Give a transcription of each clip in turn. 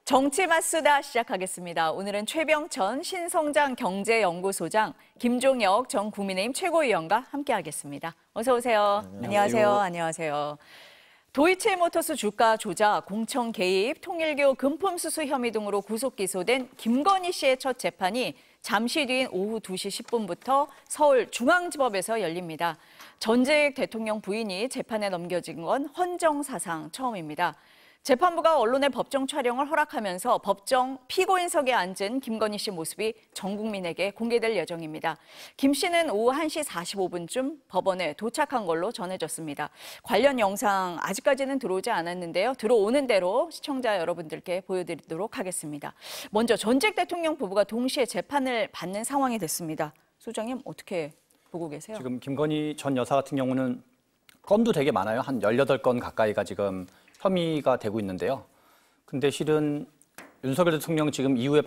정치 맞수다 시작하겠습니다. 오늘은 최병천 신성장 경제연구소장, 김종혁 전 국민의힘 최고위원과 함께하겠습니다. 어서 오세요. 안녕하세요. 안녕하세요. 도이치모터스 주가 조작, 공청 개입, 통일교 금품 수수 혐의 등으로 구속 기소된 김건희 씨의 첫 재판이 잠시 뒤인 오후 2시 10분부터 서울중앙지법에서 열립니다. 전직 대통령 부인이 재판에 넘겨진 건 헌정사상 처음입니다. 재판부가 언론의 법정 촬영을 허락하면서 법정 피고인석에 앉은 김건희 씨 모습이 전 국민에게 공개될 예정입니다. 김 씨는 오후 1시 45분쯤 법원에 도착한 걸로 전해졌습니다. 관련 영상 아직까지는 들어오지 않았는데요. 들어오는 대로 시청자 여러분들께 보여드리도록 하겠습니다. 먼저 전직 대통령 부부가 동시에 재판을 받는 상황이 됐습니다. 소장님, 어떻게 보고 계세요? 지금 김건희 전 여사 같은 경우는 건도 되게 많아요. 한 18건 가까이가 지금 혐의가 되고 있는데요. 근데 실은 윤석열 대통령 지금 이후에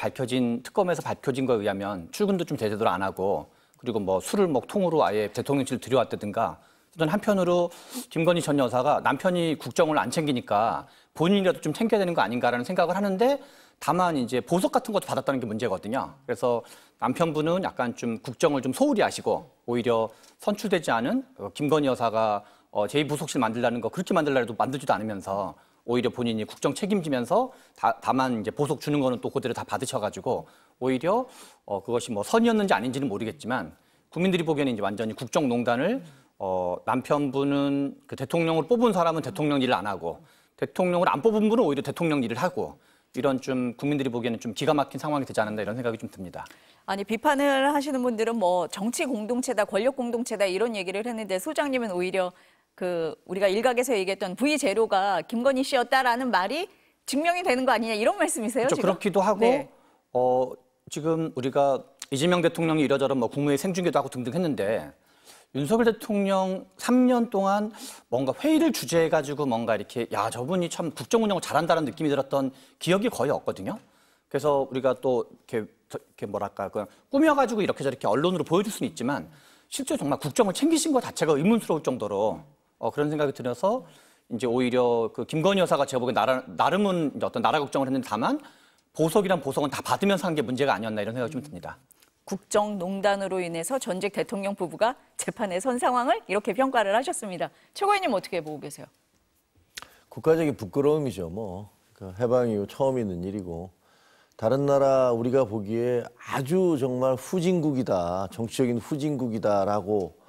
특검에서 밝혀진 거에 의하면 출근도 좀 제대로 안 하고, 그리고 뭐 술을 통으로 아예 대통령실을 들여왔다든가, 또 한편으로 김건희 전 여사가 남편이 국정을 안 챙기니까 본인이라도 좀 챙겨야 되는 거 아닌가라는 생각을 하는데, 다만 이제 보석 같은 것도 받았다는 게 문제거든요. 그래서 남편분은 약간 좀 국정을 좀 소홀히 하시고, 오히려 선출되지 않은 김건희 여사가 제2부속실 만들라는 거 그렇게 만들라 해도 만들지도 않으면서 오히려 본인이 국정 책임지면서 다만 이제 보석 주는 거는 또 그대로 다 받으셔가지고, 오히려 그것이 뭐 선이었는지 아닌지는 모르겠지만 국민들이 보기에는 이제 완전히 국정농단을 남편분은 그 대통령을 뽑은 사람은 대통령 일을 안 하고, 대통령을 안 뽑은 분은 오히려 대통령 일을 하고, 이런 좀 국민들이 보기에는 좀 기가 막힌 상황이 되지 않았나 이런 생각이 좀 듭니다. 아니, 비판을 하시는 분들은 뭐 정치 공동체다, 권력 공동체다 이런 얘기를 했는데, 소장님은 오히려 우리가 일각에서 얘기했던 V 제로가 김건희 씨였다라는 말이 증명이 되는 거 아니냐 이런 말씀이세요? 그렇죠. 지금? 그렇기도 하고, 네. 지금 우리가 이재명 대통령이 이러저런 뭐 국무회의 생중계도 하고 등등 했는데, 윤석열 대통령 3년 동안 뭔가 회의를 주재해가지고 뭔가 이렇게 저분이 참 국정 운영을 잘한다는 느낌이 들었던 기억이 거의 없거든요. 그래서 우리가 또 이렇게 뭐랄까 그냥 꾸며가지고 이렇게 저렇게 언론으로 보여줄 수는 있지만, 실제 정말 국정을 챙기신 것 자체가 의문스러울 정도로 그런 생각이 들어서 이제 오히려 그 김건희 여사가 제가 보기엔 나름은 어떤 나라 걱정을 했는데, 다만 보석은 다 받으면서 한 게 문제가 아니었나 이런 생각이 좀 듭니다. 국정농단으로 인해서 전직 대통령 부부가 재판에 선 상황을 이렇게 평가를 하셨습니다. 최고위원님 어떻게 보고 계세요? 국가적인 부끄러움이죠. 해방 이후 처음 있는 일이고, 다른 나라 우리가 보기에 아주 정말 후진국이다, 정치적인 후진국이다라고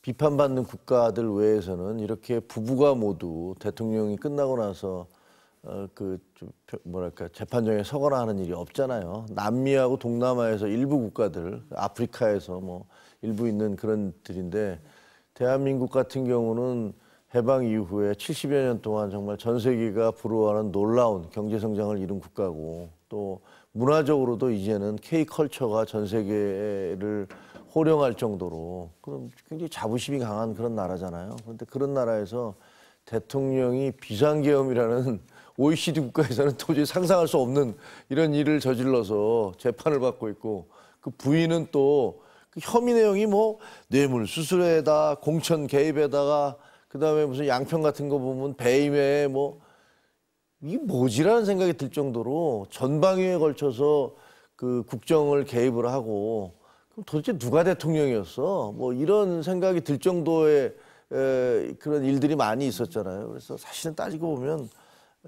비판받는 국가들 외에서는 이렇게 부부가 모두 대통령이 끝나고 나서 재판정에 서거나 하는 일이 없잖아요. 남미하고 동남아에서 일부 국가들, 아프리카에서 일부 있는 그런 들인데, 대한민국 같은 경우는 해방 이후에 70여 년 동안 정말 전 세계가 부러워하는 놀라운 경제 성장을 이룬 국가고, 또 문화적으로도 이제는 K컬처가 전 세계를 호령할 정도로 굉장히 자부심이 강한 그런 나라잖아요. 그런데 그런 나라에서 대통령이 비상계엄이라는 OECD 국가에서는 도저히 상상할 수 없는 이런 일을 저질러서 재판을 받고 있고, 그 부인은 또 그 혐의 내용이 뇌물수수에다 공천 개입에다가 그다음에 무슨 양평 같은 거 보면 배임에 이게 뭐지라는 생각이 들 정도로 전방위에 걸쳐서 그 국정을 개입을 하고, 그럼 도대체 누가 대통령이었어? 이런 생각이 들 정도의 그런 일들이 많이 있었잖아요. 그래서 사실은 따지고 보면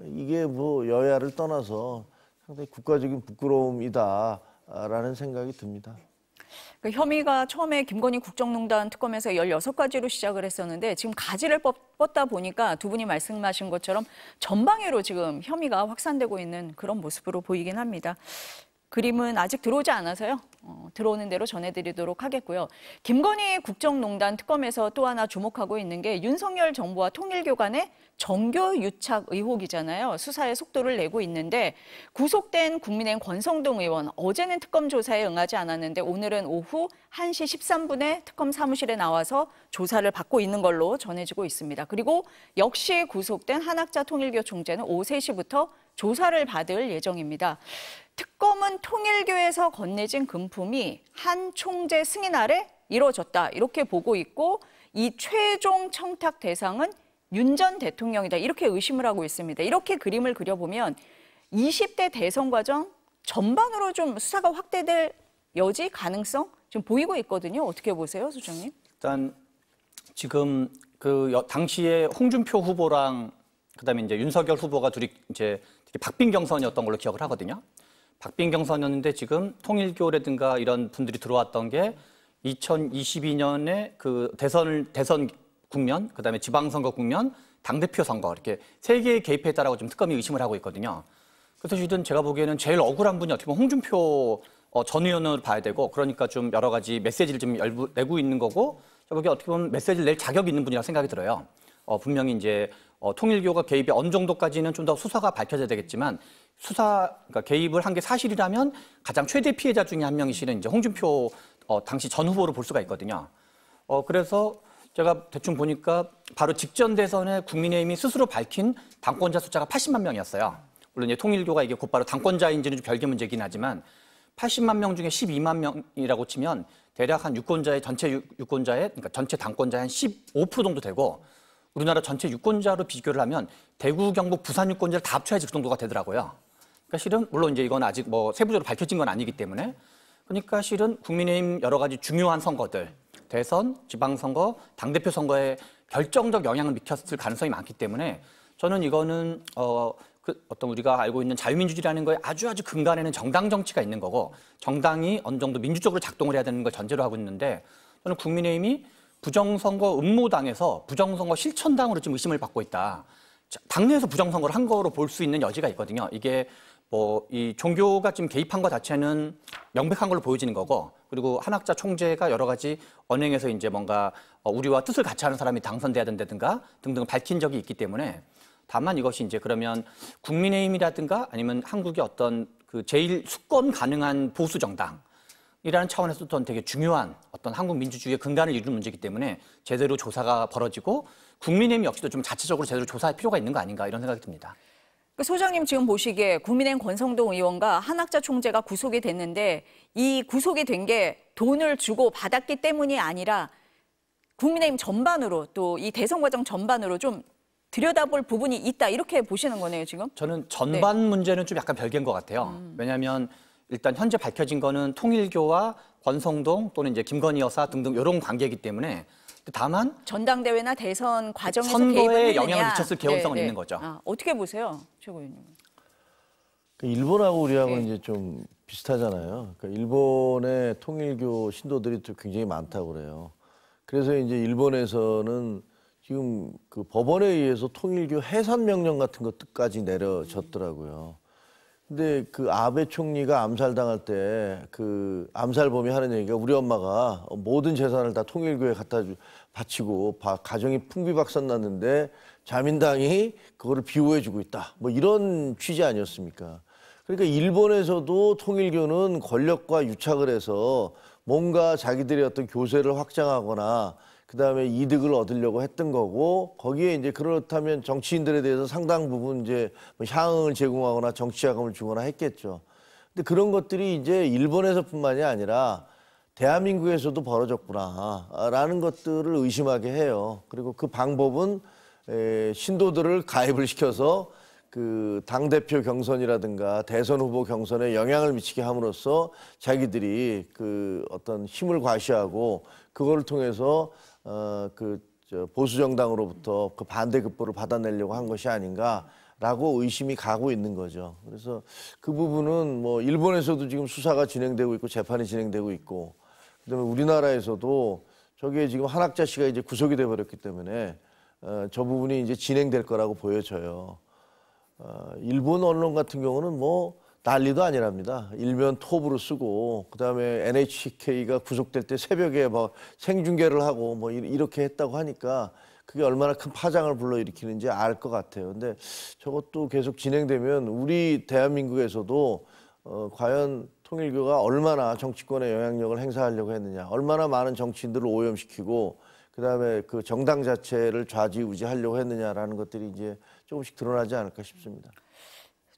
이게 여야를 떠나서 상당히 국가적인 부끄러움이다라는 생각이 듭니다. 그 혐의가 처음에 김건희 국정농단 특검에서 16가지로 시작을 했었는데, 지금 가지를 뻗다 보니까 두 분이 말씀하신 것처럼 전방위로 지금 혐의가 확산되고 있는 그런 모습으로 보이긴 합니다. 그림은 아직 들어오지 않아서요. 들어오는 대로 전해드리도록 하겠고요. 김건희 국정농단 특검에서 또 하나 주목하고 있는 게 윤석열 정부와 통일교 간의 정교 유착 의혹이잖아요. 수사에 속도를 내고 있는데, 구속된 국민의힘 권성동 의원, 어제는 특검 조사에 응하지 않았는데 오늘은 오후 1시 13분에 특검 사무실에 나와서 조사를 받고 있는 걸로 전해지고 있습니다. 그리고 역시 구속된 한학자 통일교 총재는 오후 3시부터 조사를 받을 예정입니다. 특검은 통일교에서 건네진 금품이 한 총재 승인 아래 이루어졌다, 이렇게 보고 있고, 이 최종 청탁 대상은 윤 전 대통령이다, 이렇게 의심을 하고 있습니다. 이렇게 그림을 그려보면 20대 대선 과정 전반으로 좀 수사가 확대될 여지, 가능성 좀 보이고 있거든요. 어떻게 보세요, 소장님? 일단 지금 당시에 홍준표 후보랑 그다음에 이제 윤석열 후보가 둘이 이제 되게 박빙 경선이었던 걸로 기억을 하거든요. 박빙 경선이었는데 지금 통일교라든가 이런 분들이 들어왔던 게 2022년에 그 대선 국면, 그다음에 지방선거 국면, 당대표 선거 이렇게 세 개의 개입했다라고 좀 특검이 의심을 하고 있거든요. 그래서 실은 제가 보기에는 제일 억울한 분이 어떻게 보면 홍준표 전 의원을 봐야 되고, 그러니까 좀 여러 가지 메시지를 좀 내고 있는 거고, 제가 보기에 어떻게 보면 메시지를 낼 자격이 있는 분이라고 생각이 들어요. 분명히 이제 통일교가 개입이 어느 정도까지는 좀 더 수사가 밝혀져야 되겠지만, 그러니까 개입을 한 게 사실이라면 가장 최대 피해자 중에 한 명이 실은 이제 홍준표 당시 전 후보로 볼 수가 있거든요. 그래서 제가 대충 보니까 바로 직전 대선에 국민의힘이 스스로 밝힌 당권자 숫자가 80만 명이었어요. 물론 이제 통일교가 이게 곧바로 당권자인지는 좀 별개 문제긴 하지만 80만 명 중에 12만 명이라고 치면 대략 한 전체 유권자의 그러니까 전체 당권자의 한 15% 정도 되고, 우리나라 전체 유권자로 비교를 하면 대구, 경북, 부산 유권자를 다 합쳐야지 그 정도가 되더라고요. 그러니까 실은 물론 이제 이건 아직 뭐 세부적으로 밝혀진 건 아니기 때문에, 그러니까 실은 국민의힘 여러 가지 중요한 선거들, 대선, 지방선거, 당대표 선거에 결정적 영향을 미쳤을 가능성이 많기 때문에 저는 이거는 어떤 우리가 알고 있는 자유민주주의라는 거에 아주 근간에는 정당 정치가 있는 거고, 정당이 어느 정도 민주적으로 작동을 해야 되는 걸 전제로 하고 있는데, 저는 국민의힘이 부정선거 음모당에서 부정선거 실천당으로 좀 의심을 받고 있다. 당내에서 부정선거를 한 거로 볼 수 있는 여지가 있거든요. 이게 뭐 이 종교가 좀 개입한 것 자체는 명백한 걸로 보여지는 거고, 그리고 한학자 총재가 여러 가지 언행에서 이제 뭔가 우리와 뜻을 같이 하는 사람이 당선돼야 된다든가 등등 밝힌 적이 있기 때문에, 다만 이것이 이제 그러면 국민의힘이라든가 아니면 한국의 어떤 그 제일 수권 가능한 보수 정당이라는 차원에서 또 되게 중요한 어떤 한국 민주주의의 근간을 이루는 문제이기 때문에 제대로 조사가 벌어지고 국민의힘 역시도 좀 자체적으로 제대로 조사할 필요가 있는 거 아닌가, 이런 생각이 듭니다. 소장님 지금 보시기에 국민의힘 권성동 의원과 한학자 총재가 구속이 됐는데, 이 구속이 된 게 돈을 주고 받았기 때문이 아니라 국민의힘 전반으로 또 이 대선 과정 전반으로 좀 들여다볼 부분이 있다, 이렇게 보시는 거네요, 지금? 저는 전반 문제는 좀 약간 별개인 것 같아요. 왜냐하면 일단 현재 밝혀진 거는 통일교와 권성동 또는 이제 김건희 여사 등등 이런 관계이기 때문에, 다만 전당대회나 대선 과정에서 선거에 개입을 영향을 했느냐. 미쳤을 개연성은 있는 거죠. 어떻게 보세요, 최고위원님? 일본하고 우리하고는 이제 좀 비슷하잖아요. 그러니까 일본의 통일교 신도들이 또 굉장히 많다고 그래요. 그래서 이제 일본에서는 지금 그 법원에 의해서 통일교 해산 명령 같은 것까지 내려졌더라고요. 근데 그 아베 총리가 암살당할 때 그 암살범이 하는 얘기가, 우리 엄마가 모든 재산을 다 통일교에 갖다 바치고 가정이 풍비박산 났는데 자민당이 그거를 비호해주고 있다, 뭐 이런 취지 아니었습니까? 그러니까 일본에서도 통일교는 권력과 유착을 해서 뭔가 자기들의 어떤 교세를 확장하거나 그다음에 이득을 얻으려고 했던 거고, 거기에 이제 그렇다면 정치인들에 대해서 상당 부분 이제 뭐 향응을 제공하거나 정치자금을 주거나 했겠죠. 근데 그런 것들이 이제 일본에서뿐만이 아니라 대한민국에서도 벌어졌구나라는 것들을 의심하게 해요. 그리고 그 방법은 신도들을 가입을 시켜서 그 당대표 경선이라든가 대선 후보 경선에 영향을 미치게 함으로써 자기들이 그 어떤 힘을 과시하고 그거를 통해서 보수 정당으로부터 그 반대급부를 받아내려고 한 것이 아닌가라고 의심이 가고 있는 거죠. 그래서 그 부분은 뭐 일본에서도 지금 수사가 진행되고 있고 재판이 진행되고 있고, 그다음에 우리나라에서도 저기에 지금 한학자 씨가 이제 구속이 돼 버렸기 때문에 저 부분이 이제 진행될 거라고 보여져요. 일본 언론 같은 경우는 뭐 난리도 아니랍니다. 일면 톱으로 쓰고, 그다음에 NHK가 구속될 때 새벽에 뭐 생중계를 하고 뭐 이렇게 했다고 하니까 그게 얼마나 큰 파장을 불러일으키는지 알 것 같아요. 근데 저것도 계속 진행되면 우리 대한민국에서도 과연 통일교가 얼마나 정치권에 영향력을 행사하려고 했느냐, 얼마나 많은 정치인들을 오염시키고 그다음에 그 정당 자체를 좌지우지하려고 했느냐라는 것들이 이제 조금씩 드러나지 않을까 싶습니다.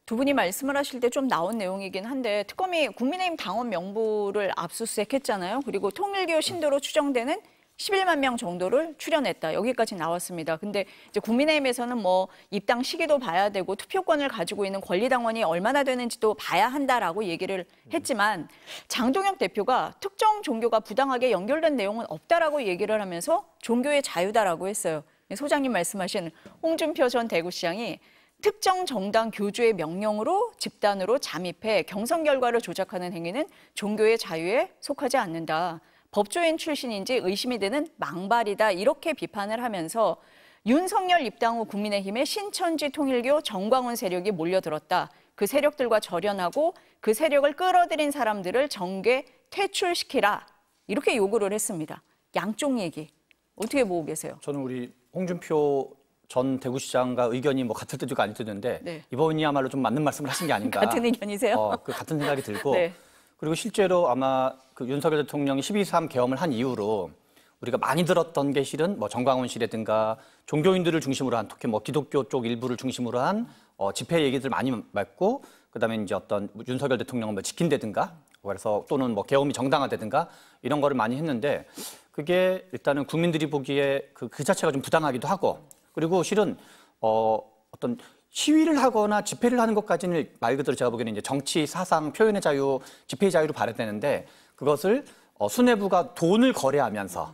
두 분이 말씀을 하실 때 좀 나온 내용이긴 한데, 특검이 국민의힘 당원 명부를 압수수색했잖아요. 그리고 통일교 신도로 추정되는 11만 명 정도를 출연했다. 여기까지 나왔습니다. 근데 이제 국민의힘에서는 뭐 입당 시기도 봐야 되고 투표권을 가지고 있는 권리당원이 얼마나 되는지도 봐야 한다라고 얘기를 했지만 장동혁 대표가 특정 종교가 부당하게 연결된 내용은 없다라고 얘기를 하면서 종교의 자유다라고 했어요. 소장님 말씀하신 홍준표 전 대구시장이 특정 정당 교주의 명령으로 집단으로 잠입해 경선 결과를 조작하는 행위는 종교의 자유에 속하지 않는다. 법조인 출신인지 의심이 드는 망발이다. 이렇게 비판을 하면서 윤석열 입당 후 국민의힘에 신천지 통일교 정광훈 세력이 몰려들었다. 그 세력들과 절연하고 그 세력을 끌어들인 사람들을 정계 퇴출시키라. 이렇게 요구를 했습니다. 양쪽 얘기 어떻게 보고 계세요? 저는 우리 홍준표 전 대구시장과 의견이 뭐 같을 때도 아닐 때도인데 네. 이번이야말로 좀 맞는 말씀을 하신 게 아닌가. 같은 의견이세요? 그 같은 생각이 들고 네. 그리고 실제로 아마 그 윤석열 대통령이 12.3 계엄을 한 이후로 우리가 많이 들었던 게 실은 뭐 정광훈 씨라든가 종교인들을 중심으로 한 특히 뭐 기독교 쪽 일부를 중심으로 한 집회 얘기들 많이 맞고 그다음에 이제 어떤 윤석열 대통령을 뭐 지킨다든가 그래서 또는 뭐 계엄이 정당화되든가 이런 거를 많이 했는데 그게 일단은 국민들이 보기에 그 자체가 좀 부당하기도 하고 그리고 실은 어떤 시위를 하거나 집회를 하는 것까지는 말 그대로 제가 보기에는 이제 정치, 사상, 표현의 자유, 집회의 자유로 발휘되는데 그것을 수뇌부가 돈을 거래하면서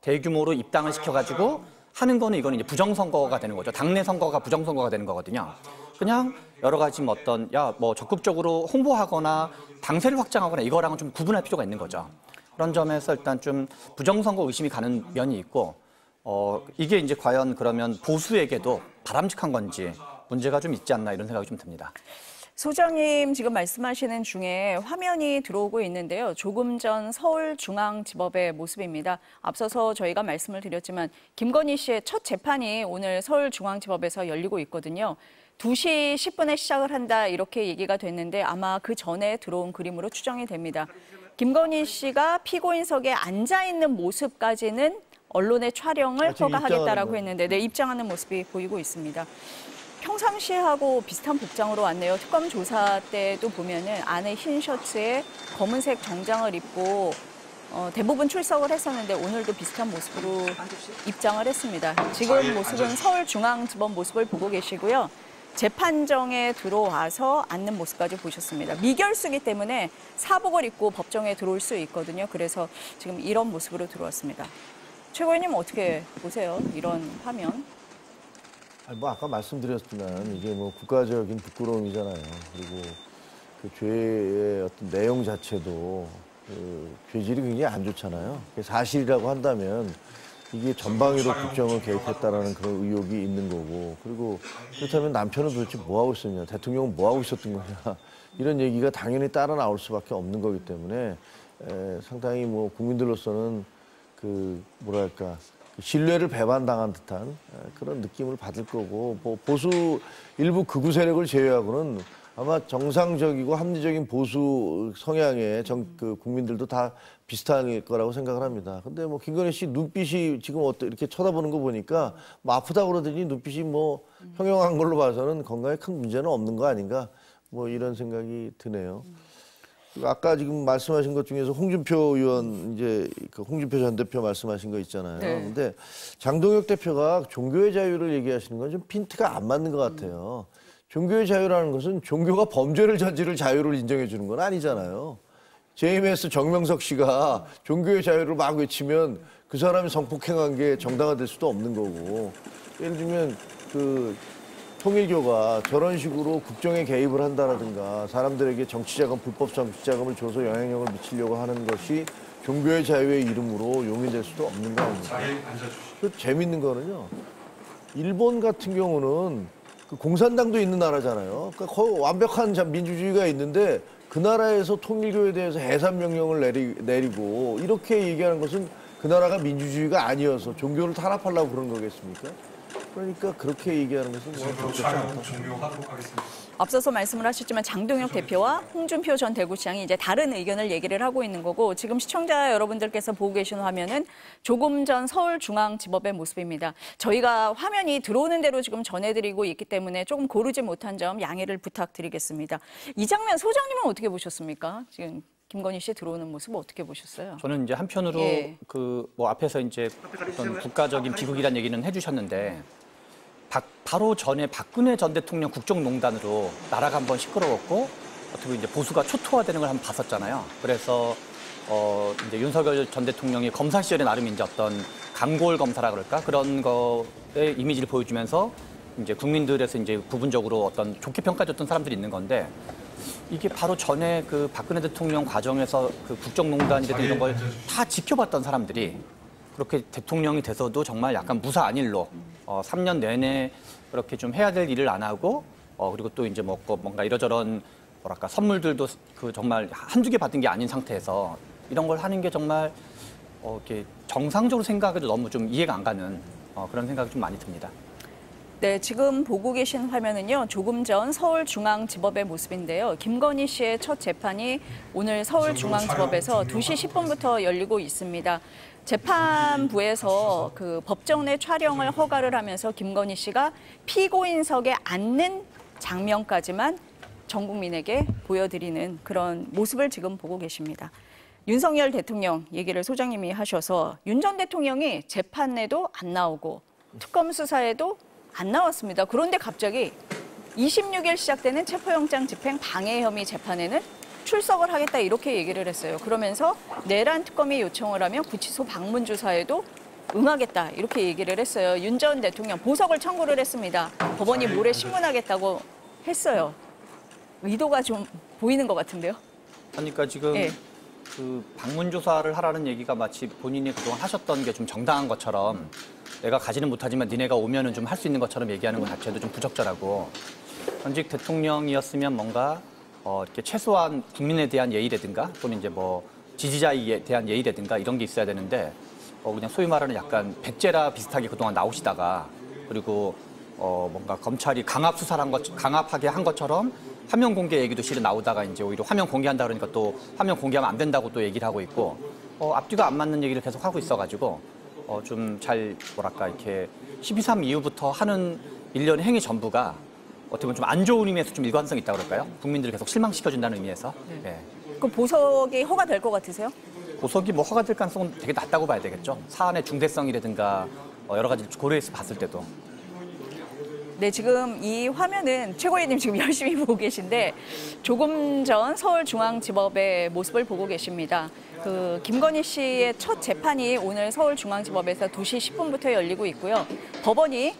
대규모로 입당을 시켜가지고 하는 거는 이거는 이제 부정선거가 되는 거죠. 당내 선거가 부정선거가 되는 거거든요. 그냥 여러 가지 뭐 어떤 뭐 적극적으로 홍보하거나 당세를 확장하거나 이거랑은 좀 구분할 필요가 있는 거죠. 그런 점에서 일단 좀 부정선거 의심이 가는 면이 있고 이게 이제 과연 그러면 보수에게도 바람직한 건지 문제가 좀 있지 않나 이런 생각이 좀 듭니다. 소장님 지금 말씀하시는 중에 화면이 들어오고 있는데요. 조금 전 서울중앙지법의 모습입니다. 앞서서 저희가 말씀을 드렸지만 김건희 씨의 첫 재판이 오늘 서울중앙지법에서 열리고 있거든요. 2시 10분에 시작을 한다 이렇게 얘기가 됐는데 아마 그 전에 들어온 그림으로 추정이 됩니다. 김건희 씨가 피고인석에 앉아있는 모습까지는 언론의 촬영을 허가하겠다라고 했는데 입장하는 모습이 보이고 있습니다. 평상시하고 비슷한 복장으로 왔네요. 특검 조사 때도 보면은 안에 흰 셔츠에 검은색 정장을 입고 대부분 출석을 했었는데 오늘도 비슷한 모습으로 입장을 했습니다. 지금 모습은 서울중앙지법 모습을 보고 계시고요. 재판정에 들어와서 앉는 모습까지 보셨습니다. 미결수기 때문에 사복을 입고 법정에 들어올 수 있거든요. 그래서 지금 이런 모습으로 들어왔습니다. 최고위원님 어떻게 보세요? 이런 화면. 뭐 아까 말씀드렸지만 이게 뭐 국가적인 부끄러움이잖아요. 그리고 그 죄의 어떤 내용 자체도 그 죄질이 굉장히 안 좋잖아요. 사실이라고 한다면 이게 전방위로 국정을 개입했다라는 그런 의혹이 있는 거고 그리고 그렇다면 남편은 도대체 뭐 하고 있었냐, 대통령은 뭐 하고 있었던 거냐 이런 얘기가 당연히 따라 나올 수밖에 없는 거기 때문에 상당히 뭐 국민들로서는 그 뭐랄까 신뢰를 배반당한 듯한 그런 느낌을 받을 거고 뭐 보수 일부 극우 세력을 제외하고는 아마 정상적이고 합리적인 보수 성향의 그 국민들도 다 비슷할 거라고 생각을 합니다. 근데 뭐 김건희 씨 눈빛이 지금 이렇게 쳐다보는 거 보니까 뭐 아프다고 그러더니 눈빛이 뭐 형용한 걸로 봐서는 건강에 큰 문제는 없는 거 아닌가 뭐 이런 생각이 드네요. 아까 지금 말씀하신 것 중에서 홍준표 의원 이제 그 홍준표 전 대표 말씀하신 거 있잖아요. 네. 근데 장동혁 대표가 종교의 자유를 얘기하시는 건 좀 핀트가 안 맞는 것 같아요. 종교의 자유라는 것은 종교가 범죄를 저지를 자유를 인정해 주는 건 아니잖아요. JMS 정명석 씨가 종교의 자유를 막 외치면 그 사람이 성폭행한 게 정당화될 수도 없는 거고 예를 들면 그 통일교가 저런 식으로 국정에 개입을 한다라든가 사람들에게 정치자금, 불법 정치자금을 줘서 영향력을 미치려고 하는 것이 종교의 자유의 이름으로 용인될 수도 없는 거 아닙니까? 그 재밌는 거는요. 일본 같은 경우는 그 공산당도 있는 나라잖아요. 그러니까 거의 완벽한 민주주의가 있는데 그 나라에서 통일교에 대해서 해산 명령을 내리고 이렇게 얘기하는 것은 그 나라가 민주주의가 아니어서 종교를 탄압하려고 그런 거겠습니까? 그러니까 그렇게 얘기하는 것은 뭐 적절치 않다. 앞서서 말씀을 하셨지만 장동혁 대표와 홍준표 전 대구시장이 이제 다른 의견을 얘기를 하고 있는 거고 지금 시청자 여러분들께서 보고 계신 화면은 조금 전 서울중앙지법의 모습입니다. 저희가 화면이 들어오는 대로 지금 전해드리고 있기 때문에 조금 고르지 못한 점 양해를 부탁드리겠습니다. 이 장면 소장님은 어떻게 보셨습니까? 지금 김건희 씨 들어오는 모습 어떻게 보셨어요? 저는 이제 한편으로 예. 그 뭐 앞에서 이제 어떤 국가적인 비극이라는 얘기는 해주셨는데 바로 전에 박근혜 전 대통령 국정농단으로 나라가 한번 시끄러웠고 어떻게 보면 이제 보수가 초토화되는 걸 한번 봤었잖아요. 그래서 이제 윤석열 전 대통령이 검사 시절에 나름 이제 어떤 강골 검사라 그럴까 그런 거의 이미지를 보여주면서 이제 국민들에서 이제 부분적으로 어떤 좋게 평가해줬던 사람들이 있는 건데 이게 바로 전에 그 박근혜 대통령 과정에서 그 국정농단이라든 이런 걸 다 지켜봤던 사람들이 그렇게 대통령이 돼서도 정말 약간 무사안일로 3년 내내 그렇게 좀 해야 될 일을 안 하고 그리고 또 이제 뭔가 이러저런 뭐랄까 선물들도 그 정말 한두 개 받은 게 아닌 상태에서 이런 걸 하는 게 정말 이렇게 정상적으로 생각해도 너무 좀 이해가 안 가는 그런 생각이 좀 많이 듭니다. 네, 지금 보고 계신 화면은요. 조금 전 서울중앙지법의 모습인데요. 김건희 씨의 첫 재판이 오늘 서울중앙지법에서 2시 10분부터 열리고 있습니다. 재판부에서 그 법정 내 촬영을 허가를 하면서 김건희 씨가 피고인석에 앉는 장면까지만 전 국민에게 보여드리는 그런 모습을 지금 보고 계십니다. 윤석열 대통령 얘기를 소장님이 하셔서 윤 전 대통령이 재판에도 안 나오고 특검 수사에도 안 나왔습니다. 그런데 갑자기 26일 시작되는 체포영장 집행 방해 혐의 재판에는 출석을 하겠다 이렇게 얘기를 했어요. 그러면서 내란 특검이 요청을 하면 구치소 방문 조사에도 응하겠다 이렇게 얘기를 했어요. 윤 전 대통령 보석을 청구를 했습니다. 법원이 모레 신문하겠다고 했어요. 의도가 좀 보이는 것 같은데요. 그러니까 지금 예. 그 방문 조사를 하라는 얘기가 마치 본인이 그동안 하셨던 게 좀 정당한 것처럼 내가 가지는 못하지만 니네가 오면은 좀 할 수 있는 것처럼 얘기하는 것 자체도 좀 부적절하고 현직 대통령이었으면 뭔가 이렇게 최소한 국민에 대한 예의라든가 또는 이제 뭐 지지자에 대한 예의라든가 이런 게 있어야 되는데 그냥 소위 말하는 약간 백제라 비슷하게 그동안 나오시다가 그리고 뭔가 검찰이 강압하게 한 것처럼 화면 공개 얘기도 실은 나오다가 이제 오히려 화면 공개한다 그러니까 또 화면 공개하면 안 된다고 또 얘기를 하고 있고 앞뒤가 안 맞는 얘기를 계속 하고 있어가지고 좀 잘 뭐랄까 이렇게 12.3 이후부터 하는 일련의 행위 전부가 어떻게 보면 좀 안 좋은 의미에서 좀 일관성이 있다고 그럴까요? 국민들을 계속 실망시켜준다는 의미에서. 네. 그 보석이 허가될 것 같으세요? 보석이 뭐 허가될 가능성은 되게 낮다고 봐야 되겠죠. 사안의 중대성이라든가 여러 가지 고려해서 봤을 때도. 네, 지금 이 화면은 최고위님 지금 열심히 보고 계신데 조금 전 서울중앙지법의 모습을 보고 계십니다. 그 김건희 씨의 첫 재판이 오늘 서울중앙지법에서 2시 10분부터 열리고 있고요. 법원이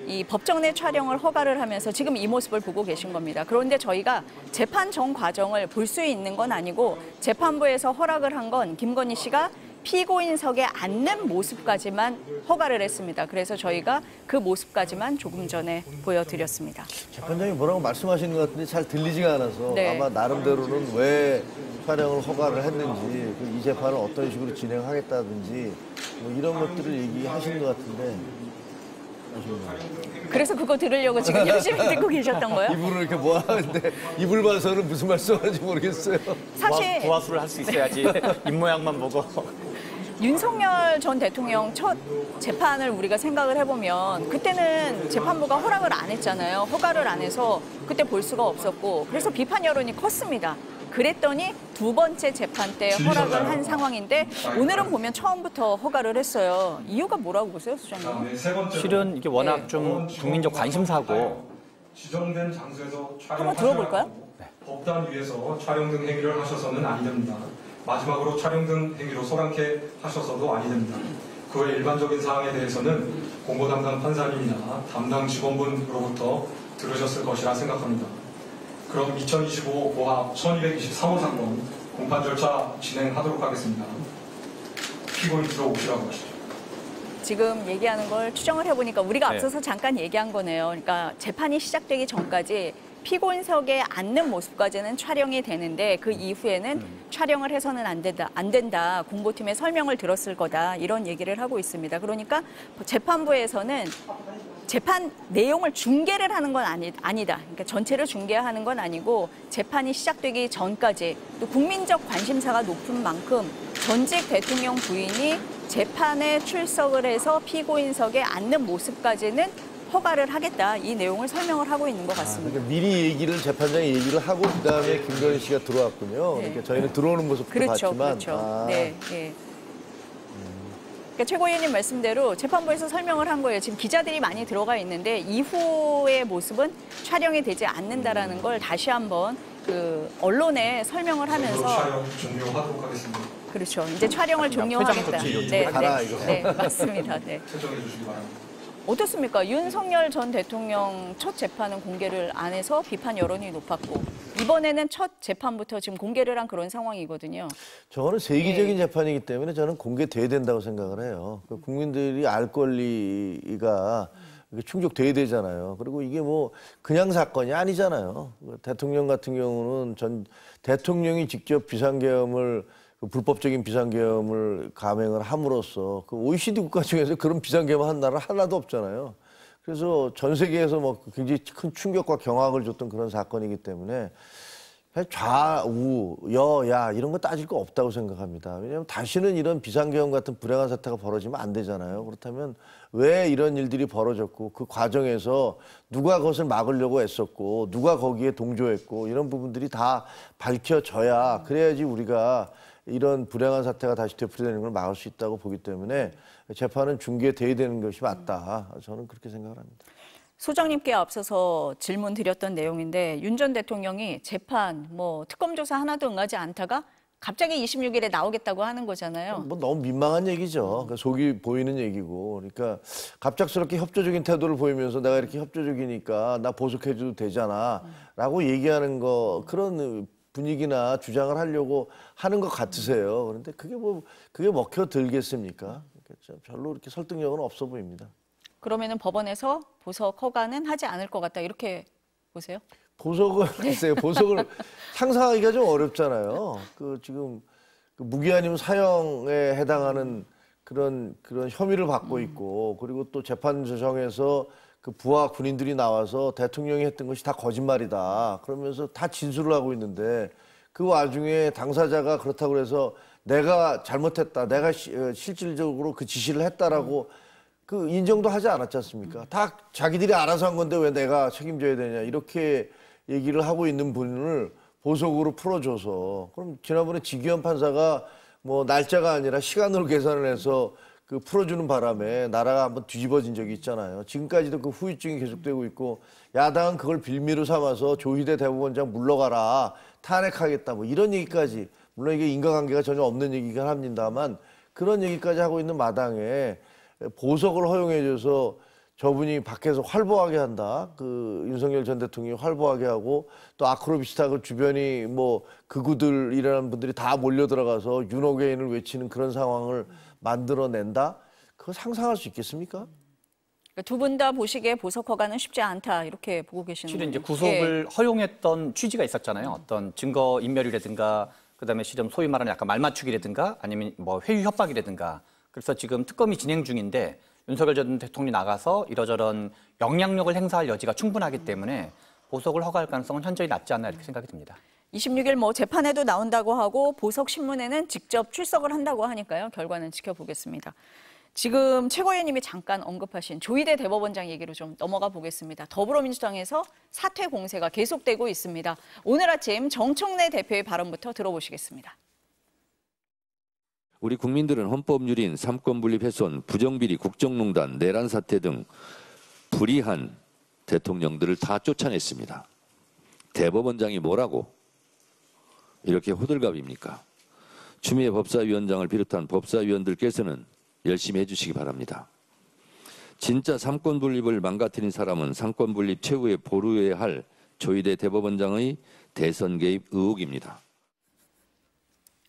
이 법정 내 촬영을 허가를 하면서 지금 이 모습을 보고 계신 겁니다. 그런데 저희가 재판 전 과정을 볼 수 있는 건 아니고 재판부에서 허락을 한 건 김건희 씨가 피고인석에 앉는 모습까지만 허가를 했습니다. 그래서 저희가 그 모습까지만 조금 전에 보여드렸습니다. 재판장이 뭐라고 말씀하시는 것 같은데 잘 들리지가 않아서 네. 아마 나름대로는 왜 촬영을 허가를 했는지 이 재판을 어떤 식으로 진행하겠다든지 뭐 이런 것들을 얘기하시는 것 같은데 그래서 그거 들으려고 지금 열심히 듣고 계셨던 거예요? 이불을 이렇게 모아하는데 이불 봐서는 무슨 말씀하는지 모르겠어요. 사실 부하수를 할 수 있어야지 입모양만 보고. 윤석열 전 대통령 첫 재판을 우리가 생각을 해보면 그때는 재판부가 허락을 안 했잖아요. 허가를 안 해서 그때 볼 수가 없었고 그래서 비판 여론이 컸습니다. 그랬더니 두 번째 재판 때 허락을 한 상황인데 오늘은 보면 처음부터 허가를 했어요. 이유가 뭐라고 보세요, 수장님? 실은 이게 워낙 좀 국민적 관심사고 지정된 장소에서 한번 들어볼까요? 법단 위에서 촬영 등 행위를 하셔서는 아니 됩니다. 마지막으로 촬영 등 행위로 소란케 하셔서도 아니 됩니다. 그 외 일반적인 사항에 대해서는 공고 담당 판사님이나 담당 직원분으로부터 들으셨을 것이라 생각합니다. 그럼 2025 고합 1223호 사건 공판 절차 진행하도록 하겠습니다. 피고인 들어오시라고 하시죠. 지금 얘기하는 걸 추정을 해보니까 우리가 네. 앞서서 잠깐 얘기한 거네요. 그러니까 재판이 시작되기 전까지 피고인석에 앉는 모습까지는 촬영이 되는데 그 이후에는 촬영을 해서는 안 된다. 공보팀의 설명을 들었을 거다. 이런 얘기를 하고 있습니다. 그러니까 재판부에서는 재판 내용을 중계를 하는 건 아니다. 그러니까 전체를 중계하는 건 아니고 재판이 시작되기 전까지 또 국민적 관심사가 높은 만큼 전직 대통령 부인이 재판에 출석을 해서 피고인석에 앉는 모습까지는 허가를 하겠다 이 내용을 설명을 하고 있는 것 같습니다. 그러니까 미리 얘기를 재판장이 얘기를 하고 그다음에 김건희 씨가 들어왔군요. 네. 그러니까 저희는 들어오는 모습도 그렇죠, 봤지만 그렇죠. 네, 예. 그러니까 최고위원님 말씀대로 재판부에서 설명을 한 거예요. 지금 기자들이 많이 들어가 있는데 이후의 모습은 촬영이 되지 않는다라는 걸 다시 한번 그 언론에 설명을 하면서 촬영 종료하도록 하겠습니다. 그렇죠. 이제 촬영을 종료하겠다. 조치 가라, 이거. 네, 맞습니다. 네. 채점해 주시기 바랍니다. 어떻습니까? 윤석열 전 대통령 첫 재판은 공개를 안 해서 비판 여론이 높았고 이번에는 첫 재판부터 지금 공개를 한 그런 상황이거든요. 저거는 세계적인 네. 재판이기 때문에 저는 공개돼야 된다고 생각을 해요. 그 국민들이 알 권리가 충족돼야 되잖아요. 그리고 이게 뭐 그냥 사건이 아니잖아요. 대통령 같은 경우는 전 대통령이 직접 비상계엄을 그 불법적인 비상계엄을 감행을 함으로써 그 OECD 국가 중에서 그런 비상계엄을 한 나라 하나도 없잖아요. 그래서 전 세계에서 뭐 굉장히 큰 충격과 경악을 줬던 그런 사건이기 때문에 좌우, 여야 이런 거 따질 거 없다고 생각합니다. 왜냐하면 다시는 이런 비상계엄 같은 불행한 사태가 벌어지면 안 되잖아요. 그렇다면 왜 이런 일들이 벌어졌고 그 과정에서 누가 그것을 막으려고 애썼고 누가 거기에 동조했고 이런 부분들이 다 밝혀져야 그래야지 우리가 이런 불행한 사태가 다시 되풀이되는 걸 막을 수 있다고 보기 때문에 재판은 중개돼야 되는 것이 맞다. 저는 그렇게 생각을 합니다. 소장님께 앞서서 질문 드렸던 내용인데 윤 전 대통령이 재판, 뭐 특검 조사 하나도 응하지 않다가 갑자기 26일에 나오겠다고 하는 거잖아요. 뭐 너무 민망한 얘기죠. 그러니까 속이 보이는 얘기고. 그러니까 갑작스럽게 협조적인 태도를 보이면서 내가 이렇게 협조적이니까 나 보석해줘도 되잖아 라고 얘기하는 거 그런 분위기나 주장을 하려고 하는 것 같으세요. 그런데 그게 먹혀들겠습니까? 그러니까 별로 이렇게 설득력은 없어 보입니다. 그러면은 법원에서 보석 허가는 하지 않을 것 같다 이렇게 보세요? 보석을 글쎄요. 보석을 상상하기가 좀 어렵잖아요. 그 지금 그 무기 아니면 사형에 해당하는 그런 혐의를 받고 있고 그리고 또 재판정에서 그 부하 군인들이 나와서 대통령이 했던 것이 다 거짓말이다. 그러면서 다 진술을 하고 있는데 그 와중에 당사자가 그렇다고 해서 내가 잘못했다. 내가 실질적으로 그 지시를 했다라고 그 인정도 하지 않았지 않습니까? 다 자기들이 알아서 한 건데 왜 내가 책임져야 되냐. 이렇게 얘기를 하고 있는 분을 보석으로 풀어줘서 그럼 지난번에 지기현 판사가 뭐 날짜가 아니라 시간으로 계산을 해서 그 풀어주는 바람에 나라가 한번 뒤집어진 적이 있잖아요. 지금까지도 그 후유증이 계속되고 있고 야당은 그걸 빌미로 삼아서 조희대 대법원장 물러가라 탄핵하겠다 뭐 이런 얘기까지 물론 이게 인과관계가 전혀 없는 얘기긴 합니다만 그런 얘기까지 하고 있는 마당에 보석을 허용해줘서 저분이 밖에서 활보하게 한다. 그 윤석열 전 대통령이 활보하게 하고 또 아크로비스타 그 주변이 뭐 극우들이라는 분들이 다 몰려 들어가서 윤호개인을 외치는 그런 상황을 만들어낸다. 그거 상상할 수 있겠습니까? 두 분 다 보시기에 보석 허가는 쉽지 않다 이렇게 보고 계시는 실은 이제 거예요. 구속을 허용했던 취지가 있었잖아요. 어떤 증거 인멸이라든가 그다음에 실은 소위 말하는 약간 말맞추기라든가 아니면 뭐 회유 협박이라든가 그래서 지금 특검이 진행 중인데 윤석열 전 대통령이 나가서 이러저런 영향력을 행사할 여지가 충분하기 때문에 보석을 허가할 가능성은 현저히 낮지 않나 이렇게 생각이 듭니다. 26일 뭐 재판에도 나온다고 하고 보석 신문에는 직접 출석을 한다고 하니까요. 결과는 지켜보겠습니다. 지금 최고위원님이 잠깐 언급하신 조희대 대법원장 얘기로 좀 넘어가 보겠습니다. 더불어민주당에서 사퇴 공세가 계속되고 있습니다. 오늘 아침 정청래 대표의 발언부터 들어보시겠습니다. 우리 국민들은 헌법유린, 삼권분립 훼손, 부정비리, 국정농단, 내란 사태 등 불의한 대통령들을 다 쫓아냈습니다. 대법원장이 뭐라고 이렇게 호들갑입니까? 추미애 법사위원장을 비롯한 법사위원들께서는 열심히 해주시기 바랍니다. 진짜 삼권분립을 망가뜨린 사람은 삼권분립 최후에 보루해야 할 조희대 대법원장의 대선 개입 의혹입니다.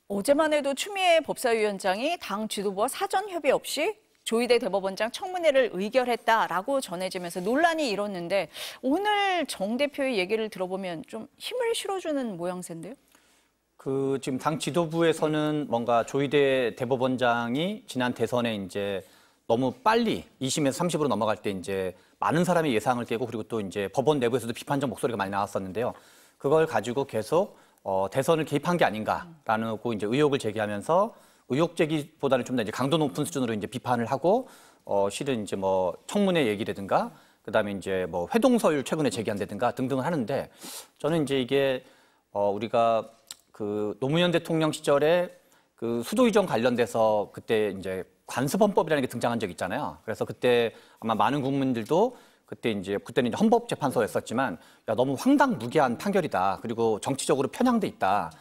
어제만 해도 추미애 법사위원장이 당 지도부와 사전 협의 없이 조희대 대법원장 청문회를 의결했다라고 전해지면서 논란이 일었는데 오늘 정 대표의 얘기를 들어보면 좀 힘을 실어주는 모양새인데요? 그 지금 당 지도부에서는 뭔가 조희대 대법원장이 지난 대선에 이제 너무 빨리 2심에서 30으로 넘어갈 때 이제 많은 사람이 예상을 깨고 그리고 또 이제 법원 내부에서도 비판적 목소리가 많이 나왔었는데요. 그걸 가지고 계속 대선을 개입한 게 아닌가라는 이제 의혹을 제기하면서 의혹 제기보다는 좀 더 이제 강도 높은 수준으로 이제 비판을 하고 실은 이제 뭐 청문회 얘기라든가 그다음에 이제 뭐 회동서율 최근에 제기한다든가 등등을 하는데 저는 이제 이게 우리가 그 노무현 대통령 시절에 그 수도 이전 관련돼서 그때 이제 관습헌법이라는 게 등장한 적 있잖아요. 그래서 그때 아마 많은 국민들도 그때는 이제 헌법재판소였었지만 야, 너무 황당무계한 판결이다. 그리고 정치적으로 편향돼 있다.